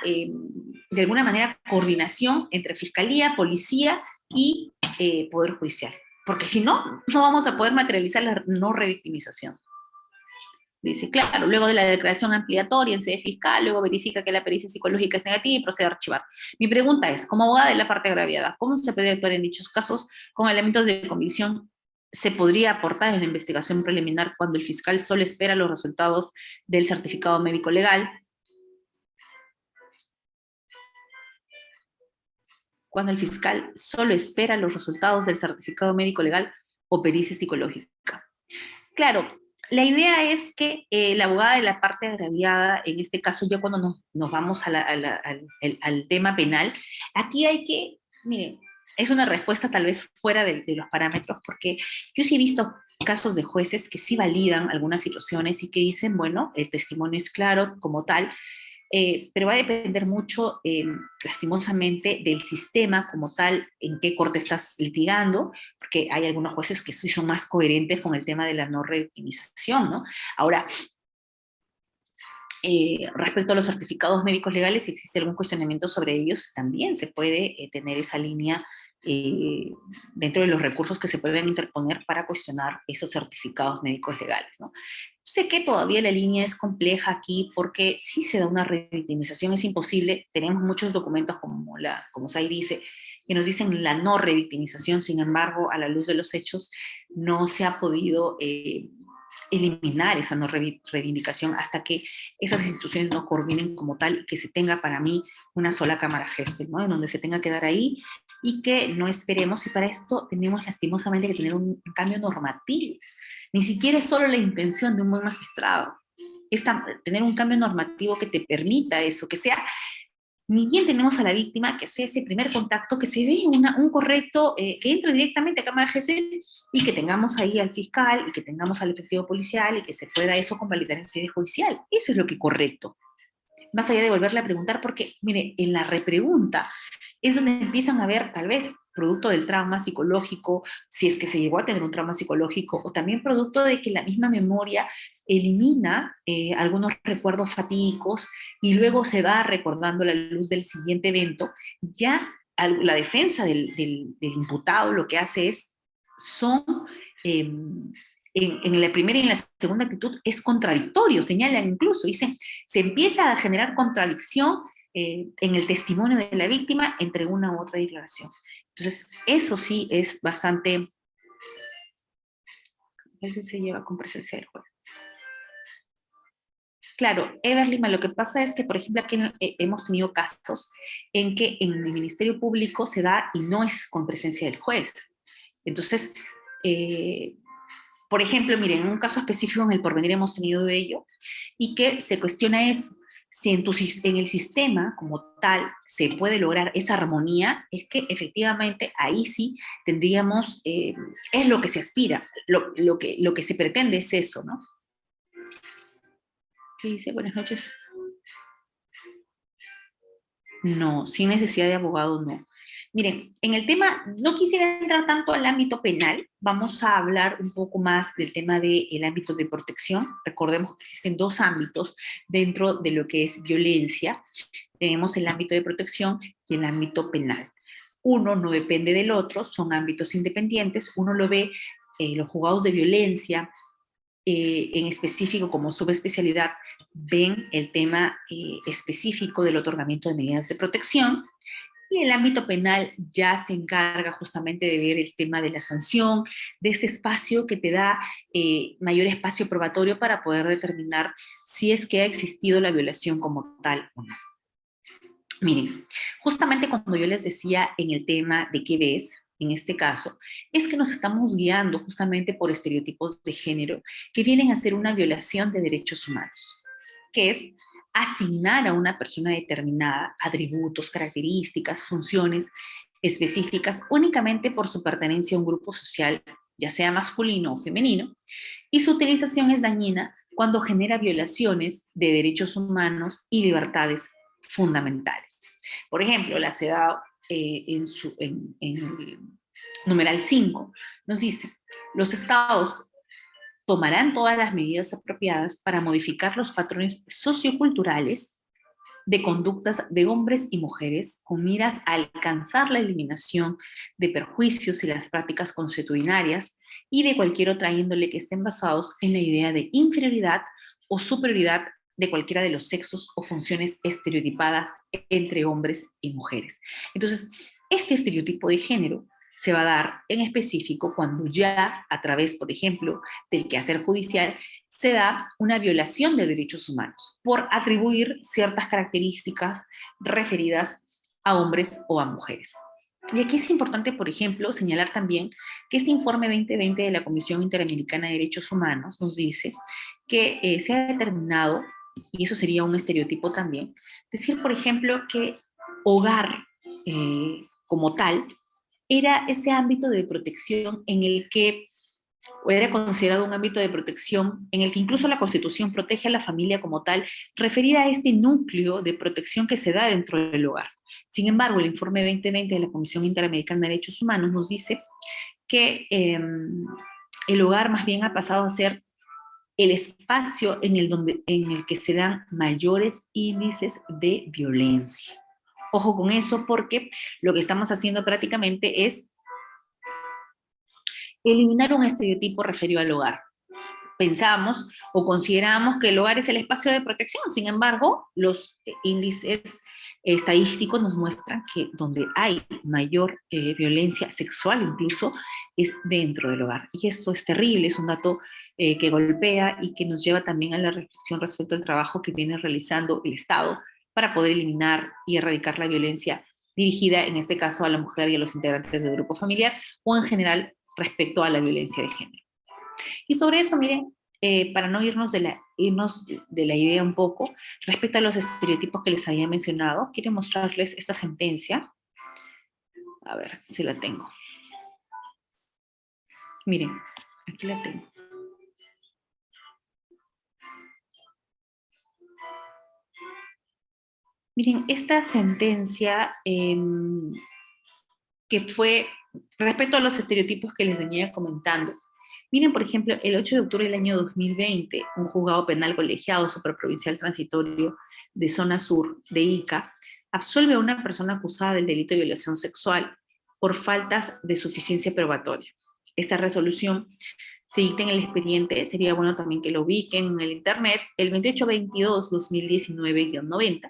de alguna manera, coordinación entre Fiscalía, Policía y Poder Judicial. Porque si no, no vamos a poder materializar la no revictimización. Dice, claro, luego de la declaración ampliatoria en sede fiscal, luego verifica que la pericia psicológica es negativa y procede a archivar. Mi pregunta es, como abogada de la parte agraviada, ¿cómo se puede actuar en dichos casos con elementos de convicción? ¿Se podría aportar en la investigación preliminar cuando el fiscal solo espera los resultados del certificado médico legal? Cuando el fiscal solo espera los resultados del certificado médico legal o pericia psicológica. Claro, la idea es que la abogada de la parte agraviada, en este caso ya cuando nos vamos al tema penal, aquí hay que, miren, es una respuesta tal vez fuera de los parámetros, porque yo sí he visto casos de jueces que sí validan algunas situaciones y que dicen, bueno, el testimonio es claro como tal, pero va a depender mucho, lastimosamente, del sistema como tal, en qué corte estás litigando, porque hay algunos jueces que sí son más coherentes con el tema de la no revictimización, ¿no? Ahora, respecto a los certificados médicos legales, si existe algún cuestionamiento sobre ellos, también se puede tener esa línea dentro de los recursos que se pueden interponer para cuestionar esos certificados médicos legales, ¿no? Sé que todavía la línea es compleja aquí porque si se da una revictimización es imposible, tenemos muchos documentos como Say dice, que nos dicen la no revictimización. Sin embargo, a la luz de los hechos, no se ha podido eliminar esa no reivindicación hasta que esas instituciones no coordinen como tal y que se tenga para mí una sola cámara gestel, ¿no? En donde se tenga que dar ahí y que no esperemos, y para esto tenemos lastimosamente que tener un cambio normativo. Ni siquiera es solo la intención de un buen magistrado, es tener un cambio normativo que te permita eso, que sea, ni bien tenemos a la víctima, que sea ese primer contacto, que se dé un correcto, que entre directamente a cámara gestel y que tengamos ahí al fiscal y que tengamos al efectivo policial y que se pueda eso convalidar en sede judicial. Eso es lo que es correcto. Más allá de volverle a preguntar, porque, mire, en la repregunta es donde empiezan a ver, tal vez, producto del trauma psicológico, si es que se llegó a tener un trauma psicológico, o también producto de que la misma memoria elimina algunos recuerdos fatídicos y luego se va recordando a la luz del siguiente evento. Ya la defensa del imputado lo que hace es, en la primera y en la segunda actitud es contradictorio, señalan incluso, dicen, se empieza a generar contradicción en el testimonio de la víctima entre una u otra declaración. Entonces, eso sí es bastante... ¿Alguien se lleva con presencia del juez? Claro, Ever Lima, lo que pasa es que, por ejemplo, aquí hemos tenido casos en que en el Ministerio Público se da y no es con presencia del juez. Entonces, por ejemplo, miren, en un caso específico en El Porvenir hemos tenido de ello, y que se cuestiona eso, si en el sistema como tal se puede lograr esa armonía, es que efectivamente ahí sí tendríamos, es lo que se aspira, lo que se pretende es eso, ¿no? ¿Qué dice? Buenas noches. No, sin necesidad de abogado, no. Miren, en el tema, no quisiera entrar tanto al ámbito penal, vamos a hablar un poco más del tema del ámbito de protección. Recordemos que existen dos ámbitos dentro de lo que es violencia. Tenemos el ámbito de protección y el ámbito penal. Uno no depende del otro, son ámbitos independientes. Uno lo ve, los juzgados de violencia, en específico como subespecialidad, ven el tema específico del otorgamiento de medidas de protección, y el ámbito penal ya se encarga justamente de ver el tema de la sanción, de ese espacio que te da mayor espacio probatorio para poder determinar si es que ha existido la violación como tal o no. Miren, justamente cuando yo les decía en el tema de qué ves, en este caso, es que nos estamos guiando justamente por estereotipos de género que vienen a ser una violación de derechos humanos, que es asignar a una persona determinada atributos, características, funciones específicas únicamente por su pertenencia a un grupo social, ya sea masculino o femenino, y su utilización es dañina cuando genera violaciones de derechos humanos y libertades fundamentales. Por ejemplo, la CEDAW en el numeral 5 nos dice: los estados tomarán todas las medidas apropiadas para modificar los patrones socioculturales de conductas de hombres y mujeres con miras a alcanzar la eliminación de perjuicios y las prácticas consuetudinarias y de cualquier otra índole que estén basados en la idea de inferioridad o superioridad de cualquiera de los sexos o funciones estereotipadas entre hombres y mujeres. Entonces, este estereotipo de género se va a dar en específico cuando ya a través, por ejemplo, del quehacer judicial, se da una violación de derechos humanos por atribuir ciertas características referidas a hombres o a mujeres. Y aquí es importante, por ejemplo, señalar también que este informe 2020 de la Comisión Interamericana de Derechos Humanos nos dice que se ha determinado, y eso sería un estereotipo también, decir, por ejemplo, que hogar como tal era ese ámbito de protección en el que, o era considerado un ámbito de protección en el que incluso la Constitución protege a la familia como tal, referida a este núcleo de protección que se da dentro del hogar. Sin embargo, el informe 2020 de la Comisión Interamericana de Derechos Humanos nos dice que el hogar más bien ha pasado a ser el espacio en el que se dan mayores índices de violencia. Ojo con eso, porque lo que estamos haciendo prácticamente es eliminar un estereotipo referido al hogar. pensamos o consideramos que el hogar es el espacio de protección. Sin embargo, los índices estadísticos nos muestran que donde hay mayor violencia sexual incluso es dentro del hogar. Y esto es terrible, es un dato que golpea y que nos lleva también a la reflexión respecto al trabajo que viene realizando el Estado para poder eliminar y erradicar la violencia dirigida, en este caso, a la mujer y a los integrantes del grupo familiar, o en general respecto a la violencia de género. Y sobre eso, miren, para no irnos irnos de la idea un poco, respecto a los estereotipos que les había mencionado, quiero mostrarles esta sentencia. A ver si la tengo. Miren, aquí la tengo. Miren, esta sentencia que fue respecto a los estereotipos que les venía comentando. Miren, por ejemplo, el 8 de octubre del año 2020, un juzgado penal colegiado superprovincial transitorio de zona sur de Ica absuelve a una persona acusada del delito de violación sexual por faltas de suficiencia probatoria. Esta resolución se dicta en el expediente, sería bueno también que lo ubiquen en el internet, el 2822-2019-90.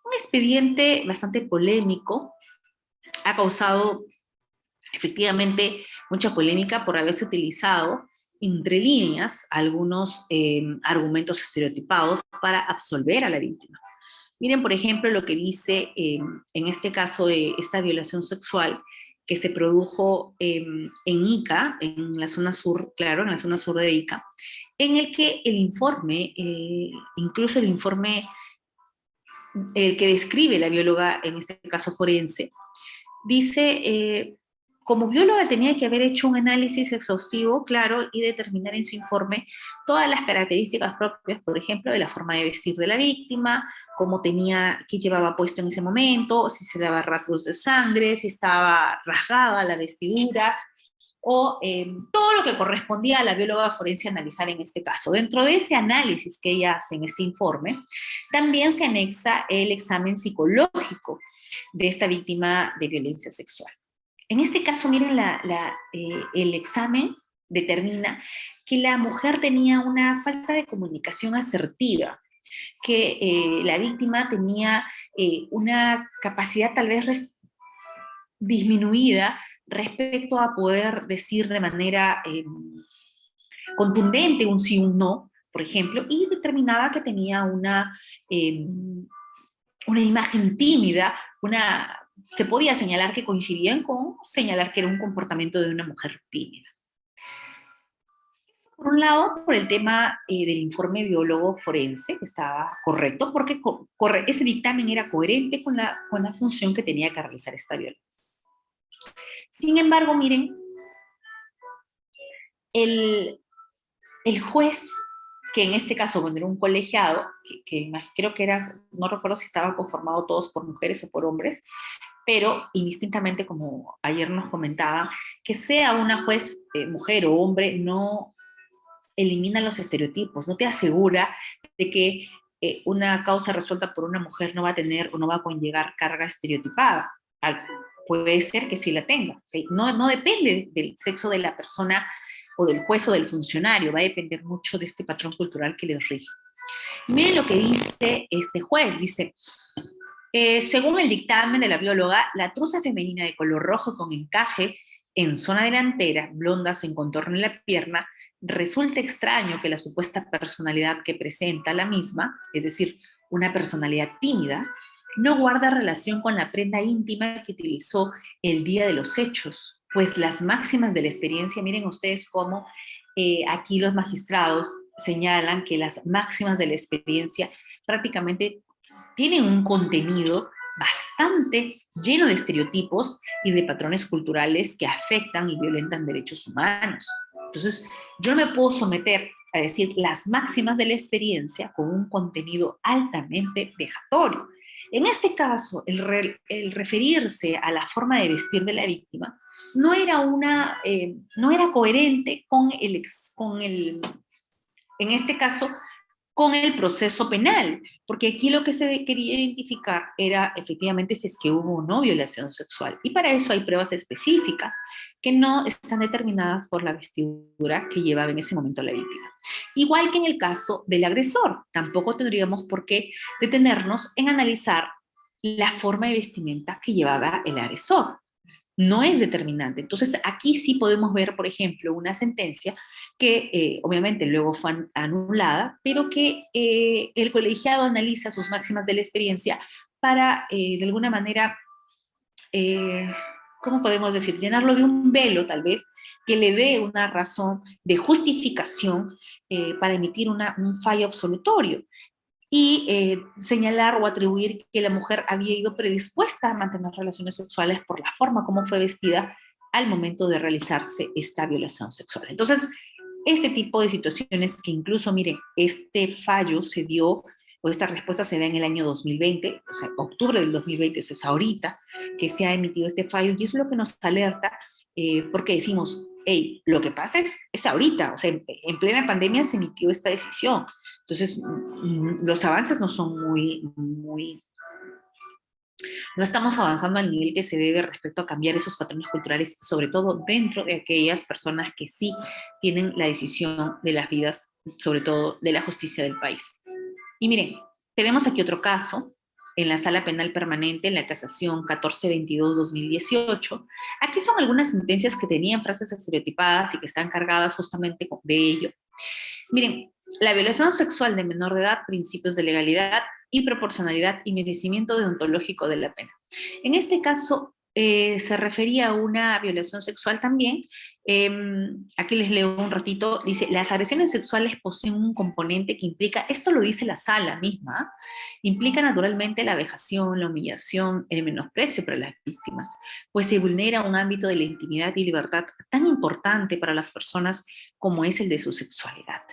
Un expediente bastante polémico, ha causado efectivamente mucha polémica por haberse utilizado entre líneas algunos argumentos estereotipados para absolver a la víctima. Miren, por ejemplo, lo que dice en este caso de esta violación sexual que se produjo en Ica, en la zona sur, claro, en la zona sur de Ica, en el que el informe, incluso el informe el que describe la bióloga, en este caso forense, dice, como bióloga tenía que haber hecho un análisis exhaustivo, claro, y determinar en su informe todas las características propias, por ejemplo, de la forma de vestir de la víctima, cómo tenía, qué llevaba puesto en ese momento, si se daba rasgos de sangre, si estaba rasgada la vestidura, o todo lo que correspondía a la bióloga forense analizar en este caso. Dentro de ese análisis que ella hace en este informe, también se anexa el examen psicológico de esta víctima de violencia sexual. En este caso, miren, el examen determina que la mujer tenía una falta de comunicación asertiva, que la víctima tenía una capacidad tal vez disminuida respecto a poder decir de manera contundente un sí o un no, por ejemplo, y determinaba que tenía una imagen tímida, se podía señalar que coincidían con señalar que era un comportamiento de una mujer tímida. Por un lado, por el tema del informe biólogo forense, que estaba correcto, porque ese dictamen era coherente con la función que tenía que realizar esta bióloga. Sin embargo, miren, el juez, que en este caso, bueno, era un colegiado, que creo que era, no recuerdo si estaban conformados todos por mujeres o por hombres, pero indistintamente, como ayer nos comentaban, que sea una juez mujer o hombre no elimina los estereotipos, no te asegura de que una causa resuelta por una mujer no va a tener o no va a conllevar carga estereotipada. Puede ser que sí la tenga. ¿Sí? No depende del sexo de la persona o del juez o del funcionario, va a depender mucho de este patrón cultural que les rige. Miren lo que dice este juez, dice, según el dictamen de la bióloga, la truza femenina de color rojo con encaje en zona delantera, blondas en contorno en la pierna, resulta extraño que la supuesta personalidad que presenta la misma, es decir, una personalidad tímida, no guarda relación con la prenda íntima que utilizó el día de los hechos, pues las máximas de la experiencia, miren ustedes cómo aquí los magistrados señalan que las máximas de la experiencia prácticamente tienen un contenido bastante lleno de estereotipos y de patrones culturales que afectan y violentan derechos humanos. Entonces, yo no me puedo someter a decir las máximas de la experiencia con un contenido altamente vejatorio. En este caso, el referirse a la forma de vestir de la víctima no era coherente con en este caso, con el proceso penal, porque aquí lo que se quería identificar era efectivamente si es que hubo o no violación sexual, y para eso hay pruebas específicas que no están determinadas por la vestidura que llevaba en ese momento la víctima. Igual que en el caso del agresor, tampoco tendríamos por qué detenernos en analizar la forma de vestimenta que llevaba el agresor. No es determinante. Entonces, aquí sí podemos ver, por ejemplo, una sentencia que obviamente luego fue anulada, pero que el colegiado analiza sus máximas de la experiencia para, de alguna manera, eh, ¿cómo podemos decir? Llenarlo de un velo, tal vez, que le dé una razón de justificación para emitir un fallo absolutorio y señalar o atribuir que la mujer había ido predispuesta a mantener relaciones sexuales por la forma como fue vestida al momento de realizarse esta violación sexual. Entonces, este tipo de situaciones que incluso, miren, este fallo se dio, o esta respuesta se da en el año 2020, o sea, octubre del 2020, eso es ahorita que se ha emitido este fallo, y eso es lo que nos alerta, porque decimos, hey, lo que pasa es ahorita, o sea, en plena pandemia se emitió esta decisión. Entonces, los avances no son no estamos avanzando al nivel que se debe respecto a cambiar esos patrones culturales, sobre todo dentro de aquellas personas que sí tienen la decisión de las vidas, sobre todo de la justicia del país. Y miren, tenemos aquí otro caso en la Sala Penal Permanente, en la casación 1422-2018. Aquí son algunas sentencias que tenían frases estereotipadas y que están cargadas justamente de ello. Miren, la violación sexual de menor de edad, principios de legalidad y proporcionalidad y merecimiento deontológico de la pena. En este caso, se refería a una violación sexual también. Aquí les leo un ratito. Dice, las agresiones sexuales poseen un componente que implica, esto lo dice la sala misma, implica naturalmente la vejación, la humillación, el menosprecio para las víctimas, pues se vulnera un ámbito de la intimidad y libertad tan importante para las personas como es el de su sexualidad.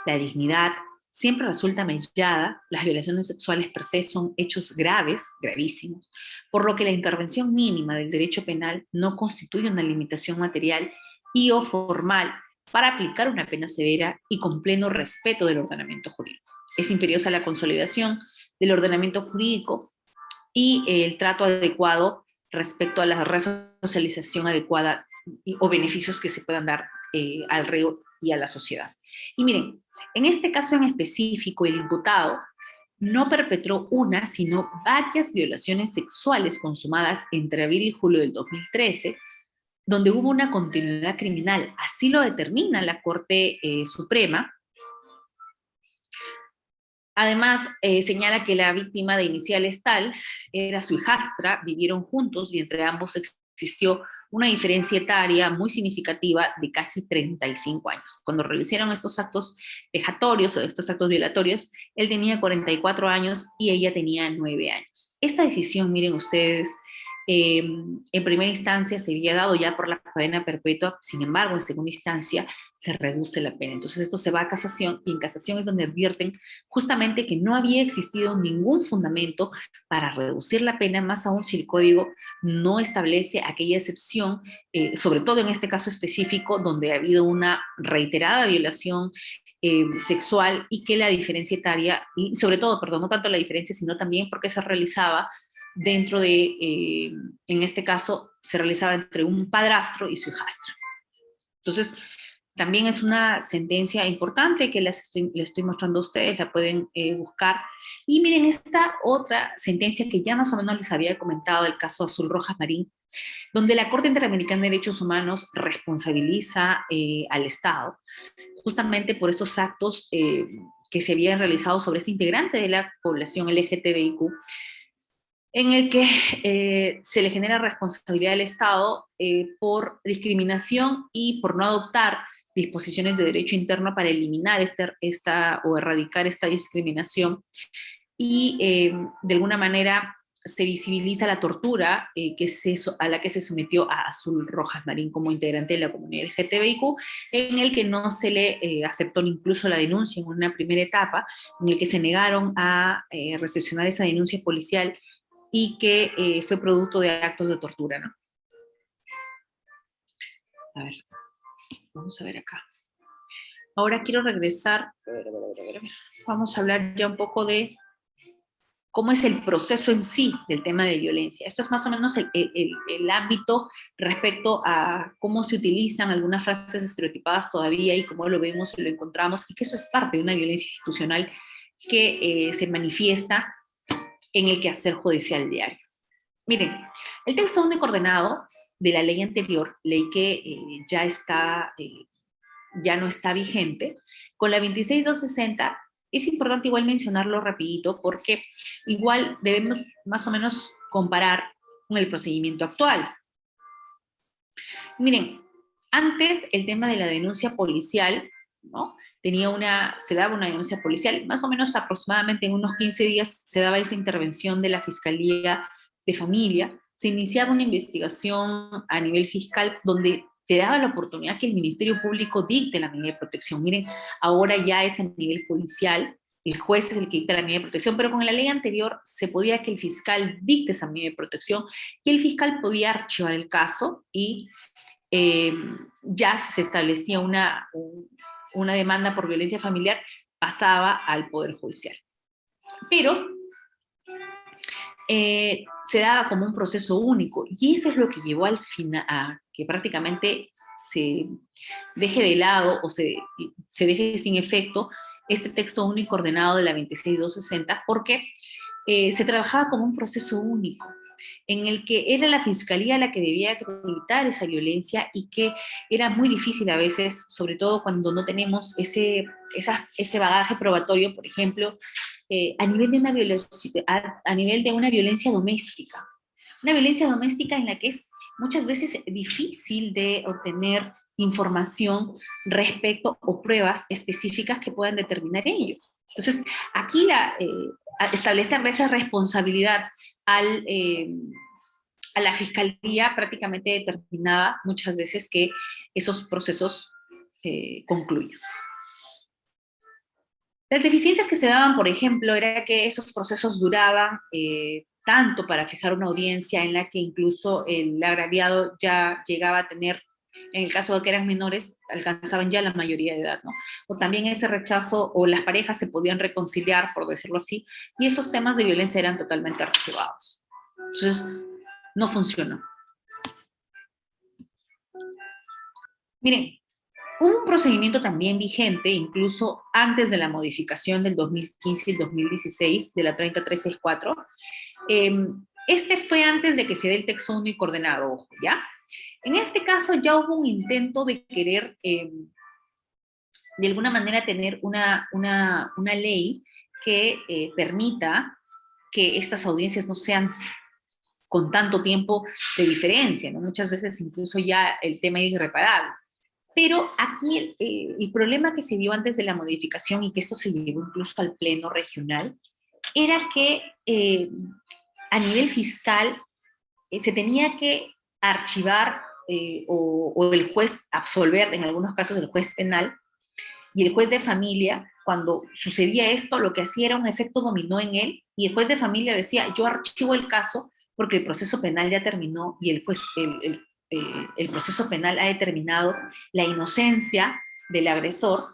La dignidad siempre resulta mellada, las violaciones sexuales per se son hechos graves, gravísimos, por lo que la intervención mínima del derecho penal no constituye una limitación material y o formal para aplicar una pena severa y con pleno respeto del ordenamiento jurídico. Es imperiosa la consolidación del ordenamiento jurídico y el trato adecuado respecto a la resocialización adecuada o beneficios que se puedan dar al reo y a la sociedad. Y miren, en este caso en específico, el imputado no perpetró una, sino varias violaciones sexuales consumadas entre abril y julio del 2013, donde hubo una continuidad criminal. Así lo determina la Corte Suprema. Además, señala que la víctima de iniciales tal era su hijastra, vivieron juntos y entre ambos existió una diferencia etaria muy significativa de casi 35 años. Cuando realizaron estos actos vejatorios o estos actos violatorios, él tenía 44 años y ella tenía 9 años. Esta decisión, miren ustedes, en primera instancia se había dado ya por la cadena perpetua, sin embargo, en segunda instancia se reduce la pena. Entonces esto se va a casación y en casación es donde advierten justamente que no había existido ningún fundamento para reducir la pena, más aún si el código no establece aquella excepción, sobre todo en este caso específico, donde ha habido una reiterada violación sexual y que la diferencia etaria, y sobre todo, perdón, no tanto la diferencia, sino también porque se realizaba dentro de, en este caso, se realizaba entre un padrastro y su hijastra. Entonces, también es una sentencia importante que les estoy mostrando a ustedes, la pueden buscar. Y miren esta otra sentencia que ya más o menos les había comentado, el caso Azul Rojas Marín, donde la Corte Interamericana de Derechos Humanos responsabiliza al Estado justamente por estos actos que se habían realizado sobre este integrante de la población LGTBIQ, en el que se le genera responsabilidad al Estado por discriminación y por no adoptar disposiciones de derecho interno para eliminar o erradicar esta discriminación. Y de alguna manera se visibiliza la tortura a la que se sometió a Azul Rojas Marín como integrante de la comunidad LGTBIQ, en el que no se le aceptó incluso la denuncia en una primera etapa, en el que se negaron a recepcionar esa denuncia policial y que fue producto de actos de tortura, ¿no? A ver, vamos a ver acá. Ahora quiero regresar, vamos a hablar ya un poco de cómo es el proceso en sí del tema de violencia. Esto es más o menos el ámbito respecto a cómo se utilizan algunas frases estereotipadas todavía y cómo lo vemos y lo encontramos, y que eso es parte de una violencia institucional que se manifiesta en el quehacer judicial diario. Miren, el texto único ordenado de la ley anterior, ley que ya no está vigente, con la 26260, es importante igual mencionarlo rapidito porque igual debemos más o menos comparar con el procedimiento actual. Miren, antes el tema de la denuncia policial, ¿no? Se daba una denuncia policial, más o menos aproximadamente en unos 15 días se daba esa intervención de la Fiscalía de Familia, se iniciaba una investigación a nivel fiscal donde te daba la oportunidad que el Ministerio Público dicte la medida de protección. Miren, ahora ya es a nivel policial, el juez es el que dicta la medida de protección, pero con la ley anterior se podía que el fiscal dicte esa medida de protección y el fiscal podía archivar el caso y eh, ya se establecía una demanda por violencia familiar, pasaba al Poder Judicial. Pero se daba como un proceso único, y eso es lo que llevó al final a que prácticamente se deje de lado o se deje sin efecto este texto único ordenado de la 26260, porque se trabajaba como un proceso único, en el que era la fiscalía la que debía acreditar esa violencia y que era muy difícil a veces, sobre todo cuando no tenemos ese bagaje probatorio, por ejemplo, a nivel de a nivel de una violencia doméstica. Una violencia doméstica en la que es muchas veces difícil de obtener información respecto o pruebas específicas que puedan determinar ellos. Entonces, aquí establecer esa responsabilidad al, a la fiscalía prácticamente determinaba muchas veces que esos procesos concluyan. Las deficiencias que se daban, por ejemplo, era que esos procesos duraban tanto para fijar una audiencia en la que incluso el agraviado ya llegaba a tener, en el caso de que eran menores, alcanzaban ya la mayoría de edad, ¿no? O también ese rechazo, o las parejas se podían reconciliar, por decirlo así, y esos temas de violencia eran totalmente archivados. Entonces, no funcionó. Miren, hubo un procedimiento también vigente, incluso antes de la modificación del 2015 y 2016, de la 30364. Este fue antes de que se dé el texto único ordenado, ojo, ¿ya? En este caso ya hubo un intento de querer, de alguna manera, tener una ley que permita que estas audiencias no sean con tanto tiempo de diferencia, ¿no? Muchas veces incluso ya el tema es irreparable. Pero aquí el problema que se dio antes de la modificación, y que esto se llevó incluso al pleno regional, era que a nivel fiscal se tenía que archivar o el juez absolver, en algunos casos el juez penal y el juez de familia. Cuando sucedía esto, lo que hacía era un efecto dominó en él, y el juez de familia decía, yo archivo el caso porque el proceso penal ya terminó y el proceso penal ha determinado la inocencia del agresor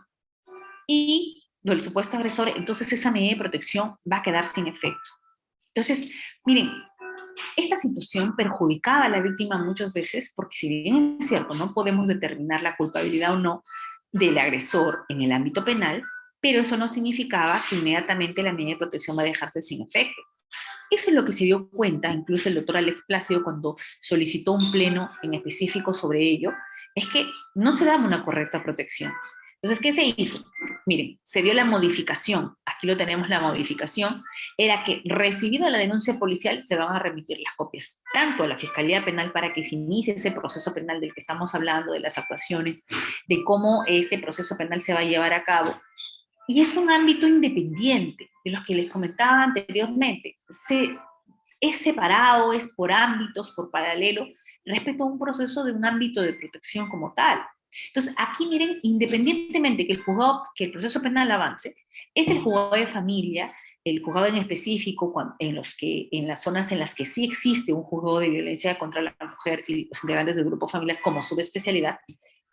y del supuesto agresor, entonces esa medida de protección va a quedar sin efecto. Entonces, miren, esta situación perjudicaba a la víctima muchas veces, porque si bien es cierto, no podemos determinar la culpabilidad o no del agresor en el ámbito penal, pero eso no significaba que inmediatamente la medida de protección va a dejarse sin efecto. Eso es lo que se dio cuenta incluso el doctor Alex Plácido cuando solicitó un pleno en específico sobre ello, es que no se daba una correcta protección. Entonces, ¿qué se hizo? Miren, se dio la modificación, aquí lo tenemos, la modificación, era que recibida la denuncia policial se van a remitir las copias, tanto a la Fiscalía Penal para que se inicie ese proceso penal del que estamos hablando, de las actuaciones, de cómo este proceso penal se va a llevar a cabo, y es un ámbito independiente de los que les comentaba anteriormente. Es separado, es por ámbitos, por paralelo, respecto a un proceso de un ámbito de protección como tal. Entonces, aquí miren, independientemente que el proceso penal avance, es el juzgado de familia, el juzgado en específico, en las zonas en las que sí existe un juzgado de violencia contra la mujer y los integrantes del grupo familiar como subespecialidad,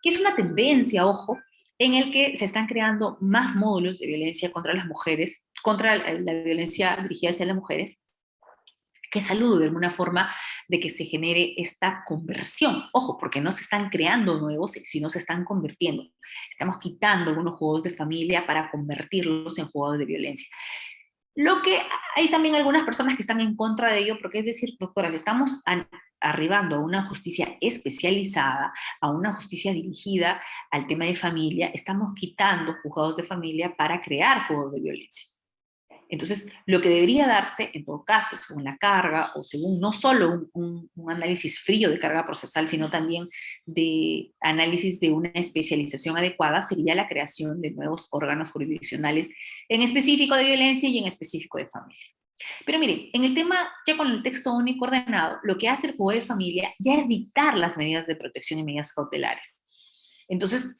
que es una tendencia, ojo, en el que se están creando más módulos de violencia contra las mujeres, contra la violencia dirigida hacia las mujeres, que saludo de alguna forma de que se genere esta conversión. Ojo, porque no se están creando nuevos, sino se están convirtiendo. Estamos quitando algunos juegos de familia para convertirlos en juegos de violencia. Lo que hay también algunas personas que están en contra de ello, porque es decir, doctora, estamos arribando a una justicia especializada, a una justicia dirigida al tema de familia, estamos quitando juzgados de familia para crear juegos de violencia. Entonces, lo que debería darse, en todo caso, según la carga, o según no solo un análisis frío de carga procesal, sino también de análisis de una especialización adecuada, sería la creación de nuevos órganos jurisdiccionales, en específico de violencia y en específico de familia. Pero miren, en el tema, ya con el texto único ordenado, lo que hace el juego de familia ya es dictar las medidas de protección y medidas cautelares. Entonces,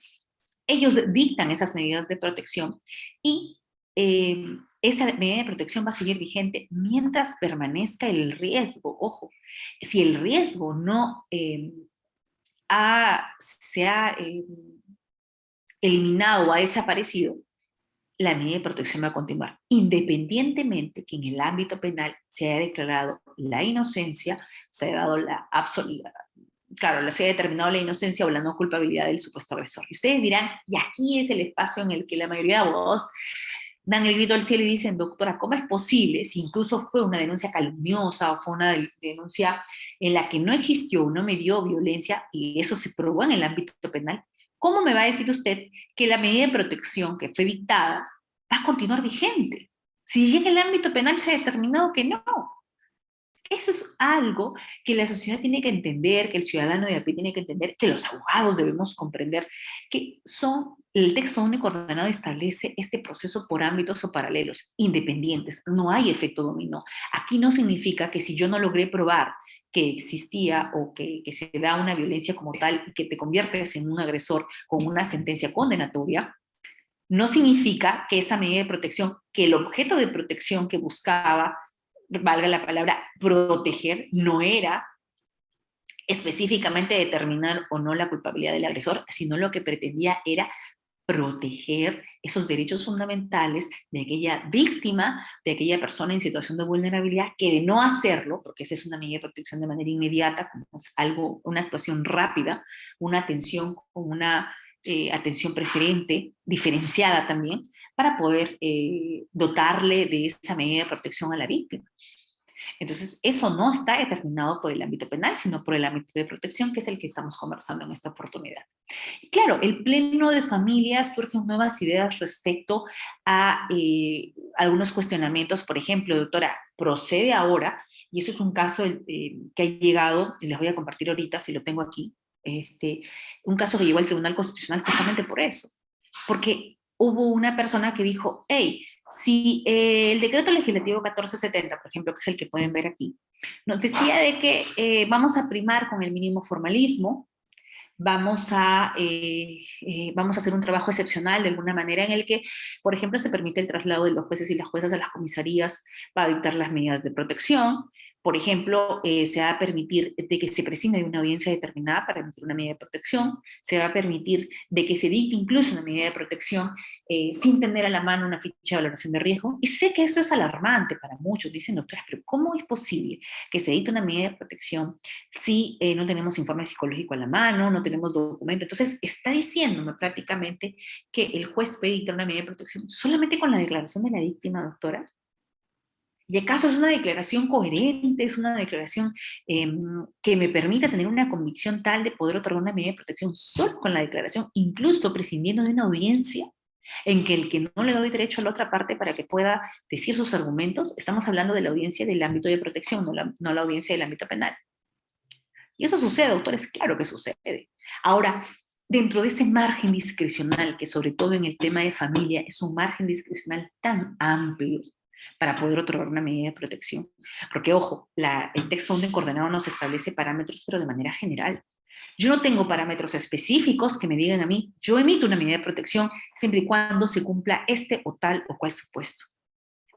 ellos dictan esas medidas de protección y esa medida de protección va a seguir vigente mientras permanezca el riesgo. Ojo, si el riesgo no se ha eliminado o ha desaparecido, la medida de protección va a continuar, independientemente que en el ámbito penal se haya declarado la inocencia, se haya dado la absoluta, claro, se haya determinado la inocencia o la no culpabilidad del supuesto agresor. Y ustedes dirán, y aquí es el espacio en el que la mayoría de abogados dan el grito al cielo y dicen, doctora, ¿cómo es posible, si incluso fue una denuncia calumniosa o fue una denuncia en la que no existió o no me dio violencia, y eso se probó en el ámbito penal, cómo me va a decir usted que la medida de protección que fue dictada va a continuar vigente? Si ya en el ámbito penal se ha determinado que no. Eso es algo que la sociedad tiene que entender, que el ciudadano de a pie tiene que entender, que los abogados debemos comprender, que el texto único ordenado establece este proceso por ámbitos o paralelos, independientes, no hay efecto dominó. Aquí no significa que si yo no logré probar que existía o que se da una violencia como tal y que te conviertes en un agresor con una sentencia condenatoria, no significa que esa medida de protección, que el objeto de protección que buscaba, valga la palabra, proteger, no era específicamente determinar o no la culpabilidad del agresor, sino lo que pretendía era proteger esos derechos fundamentales de aquella víctima, de aquella persona en situación de vulnerabilidad, que de no hacerlo, porque esa es una medida de protección de manera inmediata, como es algo, una actuación rápida, una atención con una atención preferente, diferenciada también, para poder dotarle de esa medida de protección a la víctima. Entonces, eso no está determinado por el ámbito penal, sino por el ámbito de protección, que es el que estamos conversando en esta oportunidad. Y claro, el Pleno de Familia surgen nuevas ideas respecto a algunos cuestionamientos. Por ejemplo, doctora, procede ahora, y eso es un caso que ha llegado, y les voy a compartir ahorita, si lo tengo aquí, un caso que llegó al Tribunal Constitucional justamente por eso, porque hubo una persona que dijo, hey, si el decreto legislativo 1470, por ejemplo, que es el que pueden ver aquí, nos decía de que vamos a primar con el mínimo formalismo, vamos a hacer un trabajo excepcional de alguna manera en el que, por ejemplo, se permite el traslado de los jueces y las juezas a las comisarías para dictar las medidas de protección. Por ejemplo, se va a permitir de que se prescinde de una audiencia determinada para emitir una medida de protección, se va a permitir de que se dicte incluso una medida de protección sin tener a la mano una ficha de valoración de riesgo. Y sé que eso es alarmante para muchos, dicen, doctoras, pero ¿cómo es posible que se dicte una medida de protección si no tenemos informe psicológico a la mano, no tenemos documento? Entonces, está diciéndome prácticamente que el juez puede dictar una medida de protección solamente con la declaración de la víctima, doctora. ¿Y acaso es una declaración coherente, es una declaración que me permita tener una convicción tal de poder otorgar una medida de protección solo con la declaración, incluso prescindiendo de una audiencia en que el que no le doy derecho a la otra parte para que pueda decir sus argumentos? Estamos hablando de la audiencia del ámbito de protección, no la audiencia del ámbito penal. Y eso sucede, doctores, claro que sucede. Ahora, dentro de ese margen discrecional, que sobre todo en el tema de familia es un margen discrecional tan amplio, para poder otorgar una medida de protección. Porque, ojo, el texto único ordenado nos establece parámetros, pero de manera general. Yo no tengo parámetros específicos que me digan a mí, yo emito una medida de protección siempre y cuando se cumpla este o tal o cual supuesto.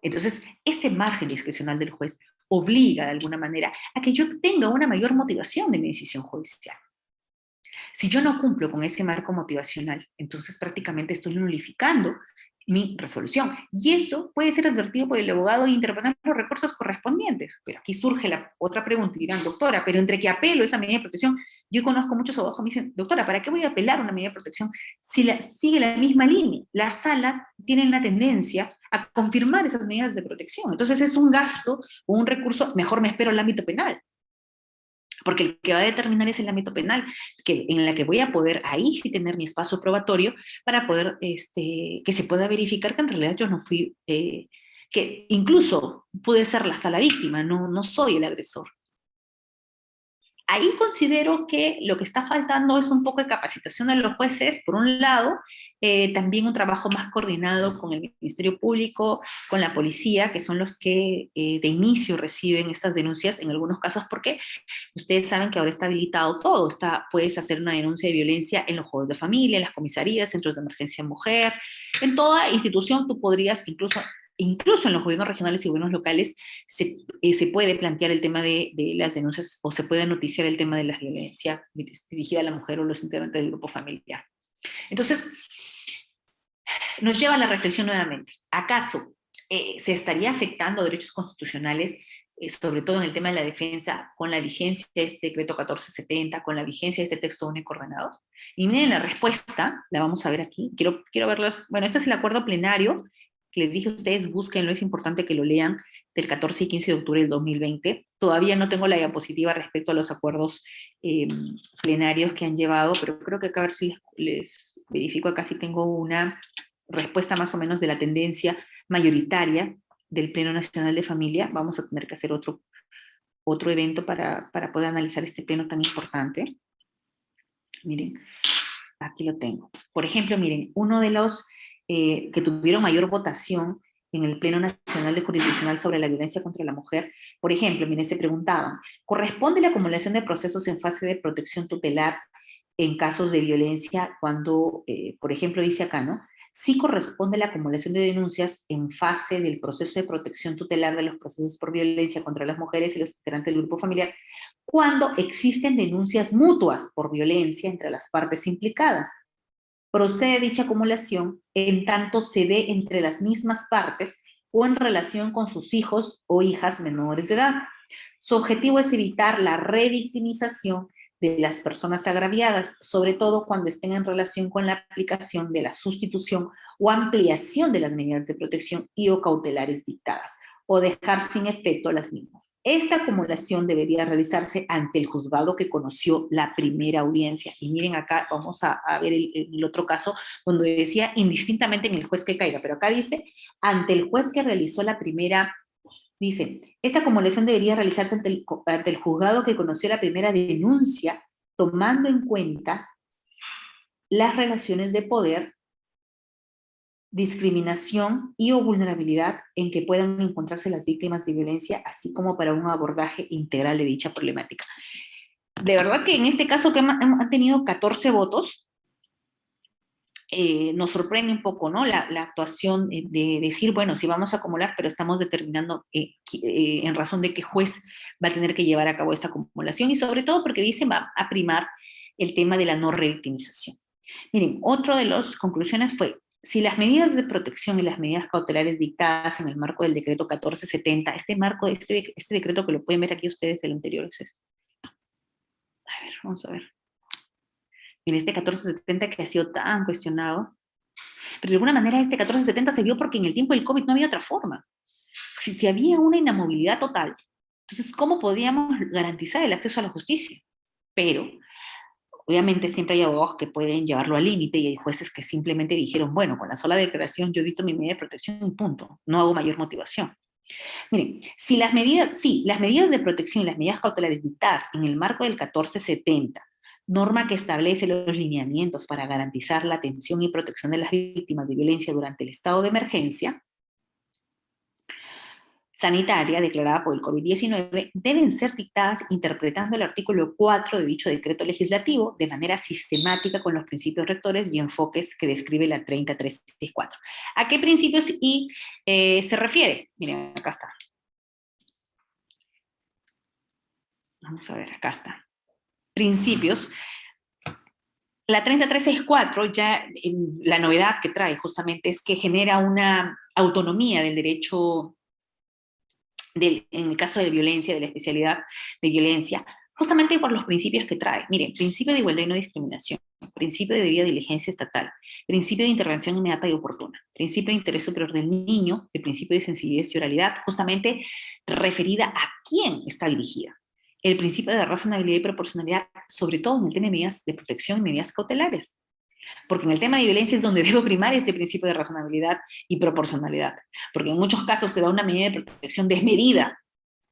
Entonces, ese margen discrecional del juez obliga de alguna manera a que yo tenga una mayor motivación de mi decisión judicial. Si yo no cumplo con ese marco motivacional, entonces prácticamente estoy nulificando mi resolución. Y eso puede ser advertido por el abogado e interponer los recursos correspondientes. Pero aquí surge la otra pregunta y dirán, doctora, pero entre que apelo esa medida de protección, yo conozco muchos abogados que me dicen, doctora, ¿para qué voy a apelar una medida de protección si sigue la misma línea? La sala tiene una tendencia a confirmar esas medidas de protección. Entonces es un gasto o un recurso, mejor me espero al ámbito penal, porque el que va a determinar es el ámbito penal, en la que voy a poder ahí sí tener mi espacio probatorio para poder, que se pueda verificar que en realidad yo no fui, que incluso pude ser hasta la víctima, no soy el agresor. Ahí considero que lo que está faltando es un poco de capacitación de los jueces, por un lado, también un trabajo más coordinado con el Ministerio Público, con la policía, que son los que de inicio reciben estas denuncias en algunos casos, porque ustedes saben que ahora está habilitado todo, puedes hacer una denuncia de violencia en los juegos de familia, en las comisarías, centros de emergencia mujer, en toda institución tú podrías, incluso en los gobiernos regionales y gobiernos locales, se puede plantear el tema de las denuncias o se puede noticiar el tema de la violencia dirigida a la mujer o los integrantes del grupo familiar. Entonces, nos lleva a la reflexión nuevamente. ¿Acaso se estaría afectando derechos constitucionales, sobre todo en el tema de la defensa, con la vigencia de este decreto 1470, con la vigencia de este texto único ordenado? Y miren la respuesta, la vamos a ver aquí. Quiero verlas. Bueno, este es el acuerdo plenario que les dije a ustedes, búsquenlo, es importante que lo lean, del 14 y 15 de octubre del 2020. Todavía no tengo la diapositiva respecto a los acuerdos plenarios que han llevado, pero creo que acá a ver si les verifico, acá sí tengo una respuesta más o menos de la tendencia mayoritaria del Pleno Nacional de Familia. Vamos a tener que hacer otro evento para poder analizar este pleno tan importante. Miren, aquí lo tengo. Por ejemplo, miren, uno de los que tuvieron mayor votación en el Pleno Nacional de Jurisdiccional sobre la Violencia contra la Mujer, por ejemplo, miren, se preguntaban, ¿corresponde la acumulación de procesos en fase de protección tutelar en casos de violencia cuando, por ejemplo, dice acá, ¿no? Sí corresponde la acumulación de denuncias en fase del proceso de protección tutelar de los procesos por violencia contra las mujeres y los integrantes del grupo familiar cuando existen denuncias mutuas por violencia entre las partes implicadas. Procede dicha acumulación en tanto se dé entre las mismas partes o en relación con sus hijos o hijas menores de edad. Su objetivo es evitar la revictimización de las personas agraviadas, sobre todo cuando estén en relación con la aplicación de la sustitución o ampliación de las medidas de protección y o cautelares dictadas, o dejar sin efecto las mismas. Esta acumulación debería realizarse ante el juzgado que conoció la primera audiencia. Y miren acá, vamos a ver el otro caso, donde decía indistintamente en el juez que caiga, pero acá dice, ante el juez que realizó la primera. Dice, esta acumulación debería realizarse ante el juzgado que conoció la primera denuncia, tomando en cuenta las relaciones de poder, discriminación y o vulnerabilidad en que puedan encontrarse las víctimas de violencia, así como para un abordaje integral de dicha problemática. De verdad que en este caso que han tenido 14 votos, nos sorprende un poco, ¿no? La actuación de decir, bueno, sí vamos a acumular, pero estamos determinando en razón de qué juez va a tener que llevar a cabo esta acumulación y sobre todo porque dice va a primar el tema de la no revictimización. Miren, otra de las conclusiones fue, si las medidas de protección y las medidas cautelares dictadas en el marco del decreto 1470, este decreto que lo pueden ver aquí ustedes, el anterior es este. A ver, vamos a ver. En este 1470 que ha sido tan cuestionado, pero de alguna manera este 1470 se vio porque en el tiempo del COVID no había otra forma. Si había una inamovilidad total, entonces, ¿cómo podíamos garantizar el acceso a la justicia? Pero, obviamente, siempre hay abogados que pueden llevarlo al límite y hay jueces que simplemente dijeron, bueno, con la sola declaración yo evito mi medida de protección y punto, no hago mayor motivación. Miren, las medidas de protección y las medidas cautelares dictadas en el marco del 1470, norma que establece los lineamientos para garantizar la atención y protección de las víctimas de violencia durante el estado de emergencia sanitaria declarada por el COVID-19, deben ser dictadas interpretando el artículo 4 de dicho decreto legislativo de manera sistemática con los principios rectores y enfoques que describe la 30364. ¿A qué principios se refiere? Miren, acá está. Vamos a ver, acá está. Principios La 30364 ya, la novedad que trae justamente es que genera una autonomía del derecho, en el caso de violencia, de la especialidad de violencia, justamente por los principios que trae. Miren, principio de igualdad y no discriminación, principio de debida diligencia estatal, principio de intervención inmediata y oportuna, principio de interés superior del niño, el principio de sensibilidad y oralidad, justamente referida a quién está dirigida. El principio de razonabilidad y proporcionalidad, sobre todo en el tema de medidas de protección y medidas cautelares. Porque en el tema de violencia es donde debo primar este principio de razonabilidad y proporcionalidad. Porque en muchos casos se da una medida de protección desmedida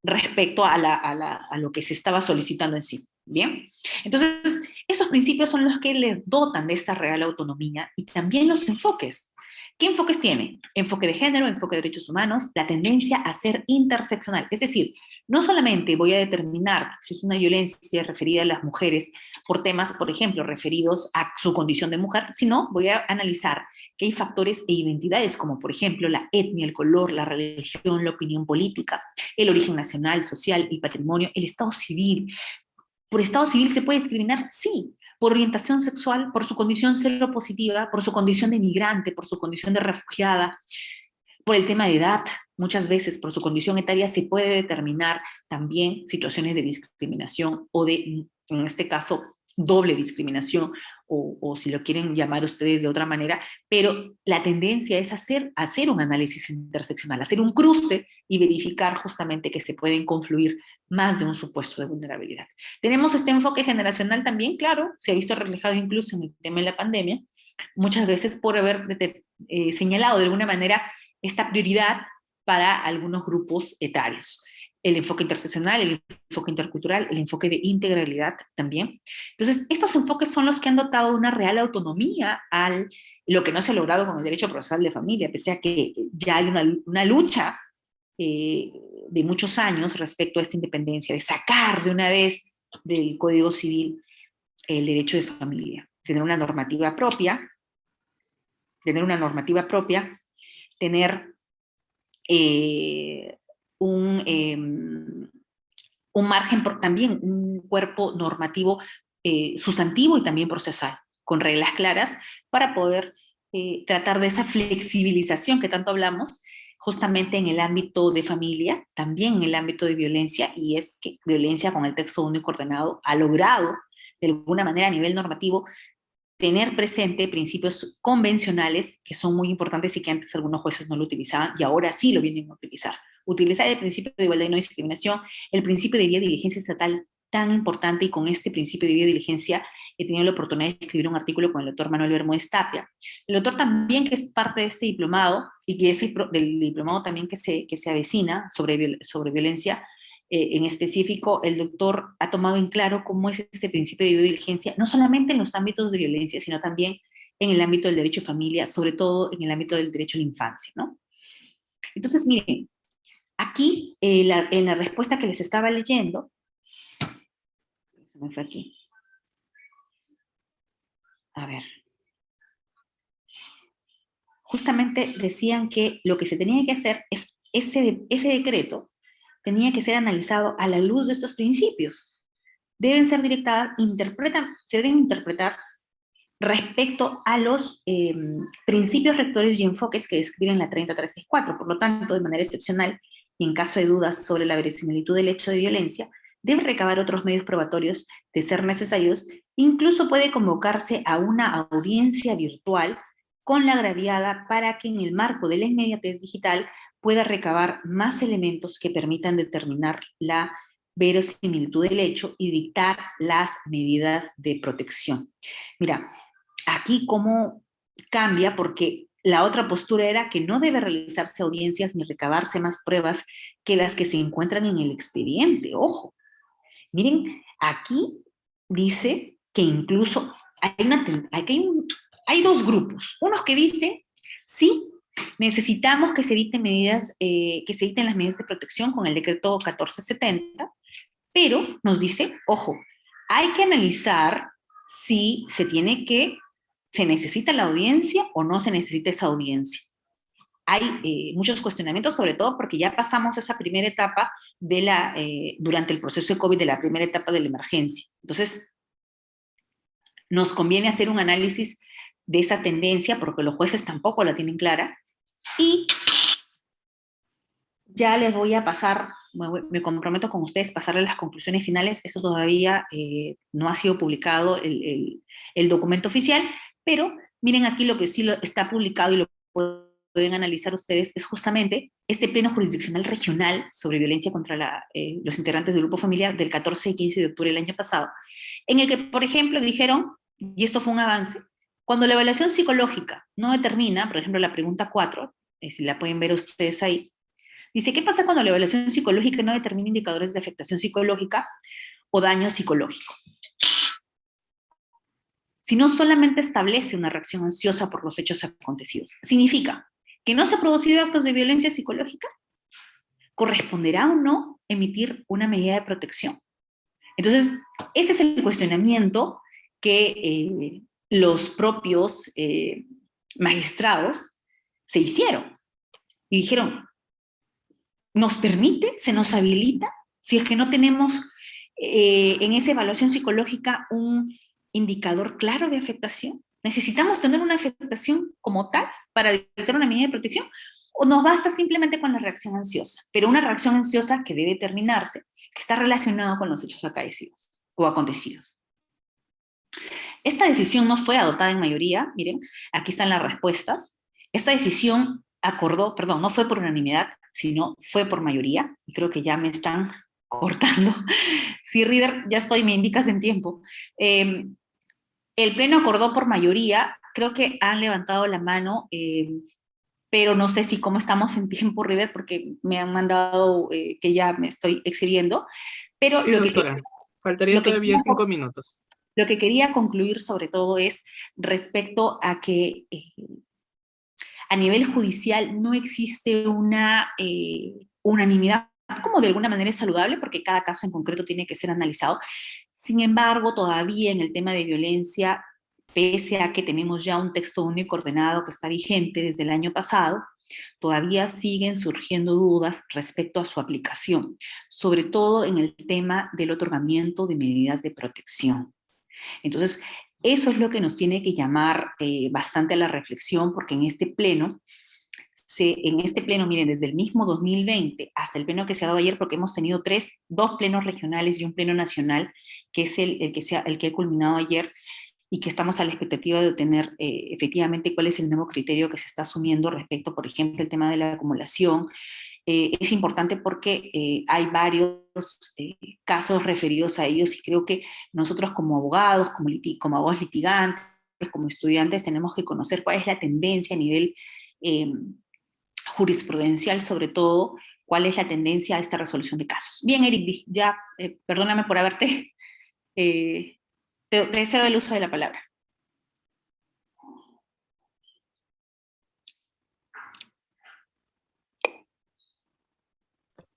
respecto a lo que se estaba solicitando en sí. ¿Bien? Entonces, esos principios son los que le dotan de esta real autonomía y también los enfoques. ¿Qué enfoques tiene? Enfoque de género, enfoque de derechos humanos, la tendencia a ser interseccional. Es decir, no solamente voy a determinar si es una violencia referida a las mujeres por temas, por ejemplo, referidos a su condición de mujer, sino voy a analizar que hay factores e identidades como, por ejemplo, la etnia, el color, la religión, la opinión política, el origen nacional, social, el patrimonio, el estado civil. ¿Por estado civil se puede discriminar? Sí. ¿Por orientación sexual? ¿Por su condición seropositiva? ¿Por su condición de migrante? ¿Por su condición de refugiada? ¿Por el tema de edad? Muchas veces por su condición etaria se puede determinar también situaciones de discriminación o de, en este caso, doble discriminación, o si lo quieren llamar ustedes de otra manera, pero la tendencia es hacer un análisis interseccional, hacer un cruce y verificar justamente que se pueden confluir más de un supuesto de vulnerabilidad. Tenemos este enfoque generacional también, claro, se ha visto reflejado incluso en el tema de la pandemia, muchas veces por haber señalado de alguna manera esta prioridad para algunos grupos etarios. El enfoque interseccional, el enfoque intercultural, el enfoque de integralidad también. Entonces, estos enfoques son los que han dotado de una real autonomía a lo que no se ha logrado con el derecho procesal de familia, pese a que ya hay una lucha de muchos años respecto a esta independencia, de sacar de una vez del Código Civil el derecho de familia, tener una normativa propia, tener un margen, también un cuerpo normativo sustantivo y también procesal, con reglas claras, para poder tratar de esa flexibilización que tanto hablamos, justamente en el ámbito de familia, también en el ámbito de violencia, y es que violencia con el texto único ordenado ha logrado, de alguna manera a nivel normativo, tener presente principios convencionales que son muy importantes y que antes algunos jueces no lo utilizaban y ahora sí lo vienen a utilizar. Utilizar el principio de igualdad y no discriminación, el principio de debida diligencia estatal tan importante, y con este principio de debida diligencia he tenido la oportunidad de escribir un artículo con el doctor Manuel Bermúdez Tapia. El doctor también, que es parte de este diplomado y que es del diplomado también que se avecina sobre violencia, en específico, el doctor ha tomado en claro cómo es este principio de diligencia, no solamente en los ámbitos de violencia, sino también en el ámbito del derecho a familia, sobre todo en el ámbito del derecho a la infancia, ¿no? Entonces, miren, aquí, en la respuesta que les estaba leyendo, se me fue aquí. A ver. Justamente decían que lo que se tenía que hacer es ese decreto tenía que ser analizado a la luz de estos principios. Deben ser se deben interpretar respecto a los principios rectores y enfoques que describen la 30364. Por lo tanto, de manera excepcional, y en caso de dudas sobre la verosimilitud del hecho de violencia, debe recabar otros medios probatorios de ser necesarios, incluso puede convocarse a una audiencia virtual con la agraviada para que en el marco de la inmediatez digital pueda recabar más elementos que permitan determinar la verosimilitud del hecho y dictar las medidas de protección. Mira, aquí cómo cambia, porque la otra postura era que no debe realizarse audiencias ni recabarse más pruebas que las que se encuentran en el expediente. Ojo, miren, aquí dice que incluso hay dos grupos. Unos que dicen, sí, necesitamos que se dicten las medidas de protección con el decreto 1470, pero nos dice, ojo, hay que analizar si se necesita la audiencia o no se necesita esa audiencia. Hay muchos cuestionamientos, sobre todo porque ya pasamos esa primera etapa durante el proceso de COVID, de la primera etapa de la emergencia. Entonces, nos conviene hacer un análisis de esa tendencia, porque los jueces tampoco la tienen clara, y ya les voy a pasar, me comprometo con ustedes, pasarles las conclusiones finales. Eso todavía no ha sido publicado el documento oficial, pero miren aquí lo que sí está publicado y lo pueden analizar ustedes, es justamente este pleno jurisdiccional regional sobre violencia contra los integrantes del grupo familiar del 14 y 15 de octubre del año pasado, en el que, por ejemplo, dijeron, y esto fue un avance, cuando la evaluación psicológica no determina, por ejemplo, la pregunta 4, si la pueden ver ustedes ahí, dice, ¿qué pasa cuando la evaluación psicológica no determina indicadores de afectación psicológica o daño psicológico? Si no solamente establece una reacción ansiosa por los hechos acontecidos. Significa que no se han producido actos de violencia psicológica, ¿corresponderá o no emitir una medida de protección? Entonces, ese es el cuestionamiento que los propios magistrados se hicieron. Y dijeron, ¿nos permite, se nos habilita, si es que no tenemos en esa evaluación psicológica un indicador claro de afectación? ¿Necesitamos tener una afectación como tal para dictar una medida de protección? ¿O nos basta simplemente con la reacción ansiosa? Pero una reacción ansiosa que debe determinarse, que está relacionada con los hechos acaecidos o acontecidos. Esta decisión no fue adoptada en mayoría, miren, aquí están las respuestas. Esta decisión no fue por unanimidad, sino fue por mayoría, y creo que ya me están cortando. Sí, River, ya estoy, me indicas en tiempo. El Pleno acordó por mayoría, creo que han levantado la mano, pero no sé si cómo estamos en tiempo, River, porque me han mandado que ya me estoy excediendo, pero Sí, doctora, faltaría lo que, todavía 5 minutos. lo que quería concluir sobre todo es respecto a que a nivel judicial no existe una unanimidad, como de alguna manera es saludable, porque cada caso en concreto tiene que ser analizado. Sin embargo, todavía en el tema de violencia, pese a que tenemos ya un texto único ordenado que está vigente desde el año pasado, todavía siguen surgiendo dudas respecto a su aplicación, sobre todo en el tema del otorgamiento de medidas de protección. Entonces, eso es lo que nos tiene que llamar bastante a la reflexión, porque en este pleno, miren, desde el mismo 2020 hasta el pleno que se ha dado ayer, porque hemos tenido dos plenos regionales y un pleno nacional, que es el que ha culminado ayer, y que estamos a la expectativa de tener efectivamente cuál es el nuevo criterio que se está asumiendo respecto, por ejemplo, el tema de la acumulación. Es importante porque hay varios casos referidos a ellos y creo que nosotros como abogados, como abogados litigantes, como estudiantes, tenemos que conocer cuál es la tendencia a nivel eh, jurisprudencial, sobre todo, cuál es la tendencia a esta resolución de casos. Bien, Eric, ya, perdóname por haberte, te cedo el uso de la palabra.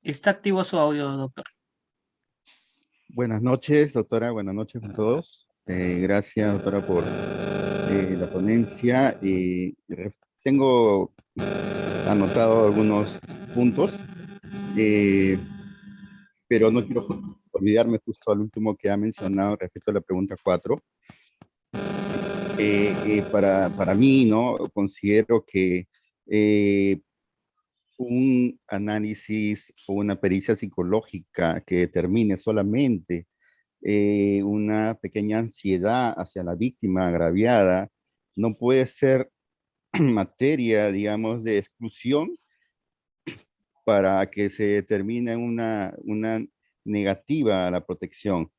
Está activo su audio, doctor. Buenas noches, doctora. Buenas noches a todos. Gracias, doctora, por la ponencia. Tengo anotado algunos puntos, pero no quiero olvidarme justo al último que ha mencionado respecto a la pregunta 4. Para mí, ¿no? Considero que un análisis o una pericia psicológica que determine solamente una pequeña ansiedad hacia la víctima agraviada no puede ser materia, digamos, de exclusión para que se determine una negativa a la protección.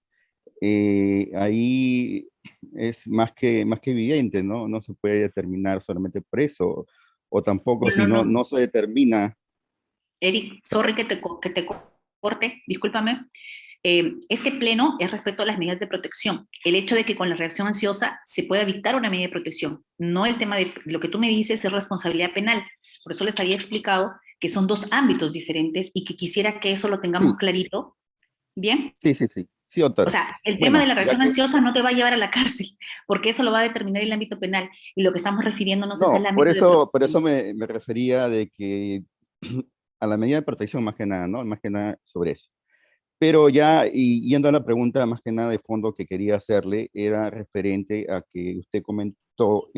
Ahí es más que evidente, ¿no? No se puede determinar solamente por eso, o tampoco si no se determina. Eric, sorry que te corte, discúlpame. Este pleno es respecto a las medidas de protección. El hecho de que con la reacción ansiosa se pueda dictar una medida de protección, no el tema de lo que tú me dices es responsabilidad penal. Por eso les había explicado que son dos ámbitos diferentes y que quisiera que eso lo tengamos clarito. ¿Bien? Sí, doctora. O sea, el tema Bueno, de la reacción ansiosa no te va a llevar a la cárcel, porque eso lo va a determinar el ámbito penal, y lo que estamos refiriéndonos es al ámbito de protección. Por eso me refería de que a la medida de protección más que nada, ¿no? Más que nada sobre eso. Pero ya, y yendo a la pregunta más que nada de fondo que quería hacerle, era referente a que usted comentó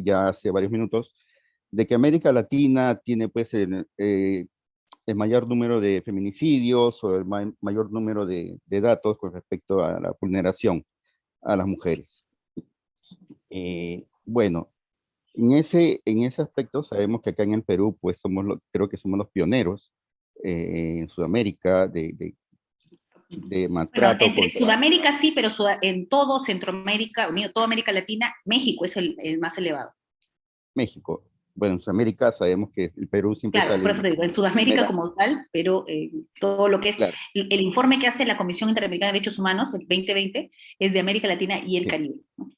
ya hace varios minutos, de que América Latina tiene pues el mayor número de feminicidios o el mayor número de datos con respecto a la vulneración a las mujeres. Bueno, en ese aspecto sabemos que acá en el Perú pues creo que somos los pioneros en Sudamérica de Bueno, maltrato entre contra Sudamérica sí, pero en todo Centroamérica, unido, toda América Latina, México es el más elevado. México. Bueno, en Sudamérica sabemos que el Perú siempre Claro, por sale eso te digo, en Sudamérica primera, como tal, pero todo lo que es claro, el informe que hace la Comisión Interamericana de Derechos Humanos, el 2020, es de América Latina y el sí, Caribe, ¿no?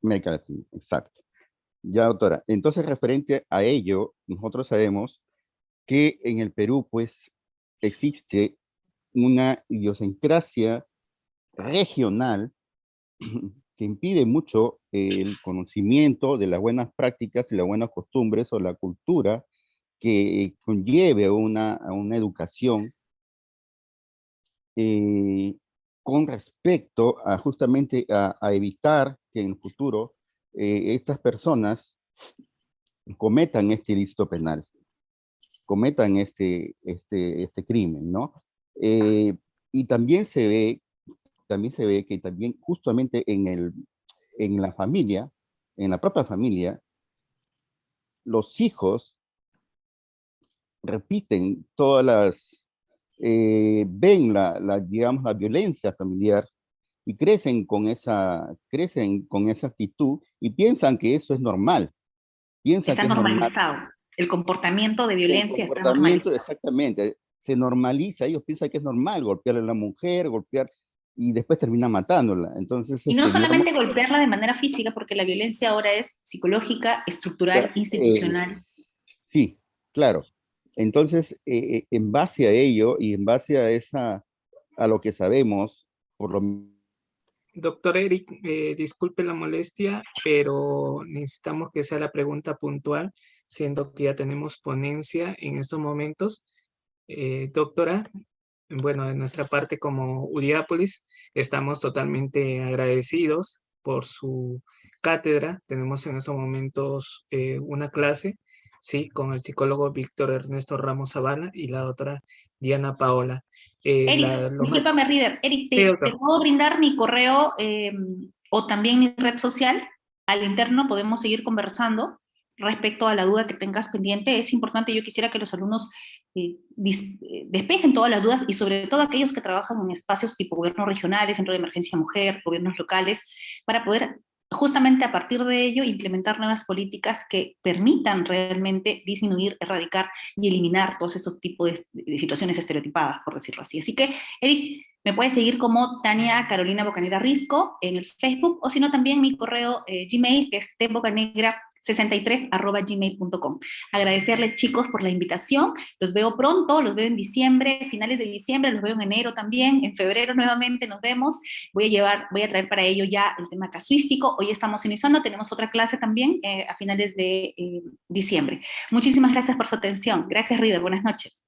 América Latina, exacto. Ya, doctora, entonces referente a ello, nosotros sabemos que en el Perú, pues, existe una idiosincrasia regional que impide mucho el conocimiento de las buenas prácticas y las buenas costumbres o la cultura que conlleve a una educación eh, con respecto a justamente a evitar que en el futuro estas personas cometan este ilícito penal, cometan este crimen, ¿no? Eh, y también se ve que también justamente en la familia, en la propia familia, los hijos repiten ven digamos, la violencia familiar y crecen con esa actitud y piensan que eso es normal, piensan Está que es normal. normalizado. El comportamiento de El violencia está comportamiento, normalizado. exactamente, se normaliza, ellos piensan que es normal golpearle a la mujer, y después termina matándola. Entonces, Y no digamos, solamente golpearla de manera física, porque la violencia ahora es psicológica, estructural, institucional. sí, claro. Entonces, en base a ello y en base a lo que sabemos, por lo Doctor Eric, disculpe la molestia, pero necesitamos que sea la pregunta puntual, siendo que ya tenemos ponencia en estos momentos. Doctora, bueno, de nuestra parte como Uriápolis, estamos totalmente agradecidos por su cátedra. Tenemos en estos momentos una clase, ¿sí? Con el psicólogo Víctor Ernesto Ramos Zavala y la doctora Diana Paola. Eric, discúlpame, River. Eric, Sí, te doctor. puedo brindar mi correo o también mi red social. Al interno podemos seguir conversando respecto a la duda que tengas pendiente. Es importante, yo quisiera que los alumnos despejen todas las dudas y sobre todo aquellos que trabajan en espacios tipo gobiernos regionales, centro de emergencia mujer, gobiernos locales, para poder justamente a partir de ello implementar nuevas políticas que permitan realmente disminuir, erradicar y eliminar todos estos tipos de situaciones estereotipadas, por decirlo así. Así que, Eric, me puedes seguir como Tania Carolina Bocanegra Risco en el Facebook, o si no también mi correo Gmail, que es tbocanegra63@gmail.com. Agradecerles, chicos, por la invitación. Los veo pronto, los veo en diciembre, finales de diciembre, los veo en enero también, en febrero nuevamente nos vemos. Voy a traer para ello ya el tema casuístico. Hoy estamos iniciando, tenemos otra clase también a finales de diciembre. Muchísimas gracias por su atención. Gracias, Rider. Buenas noches.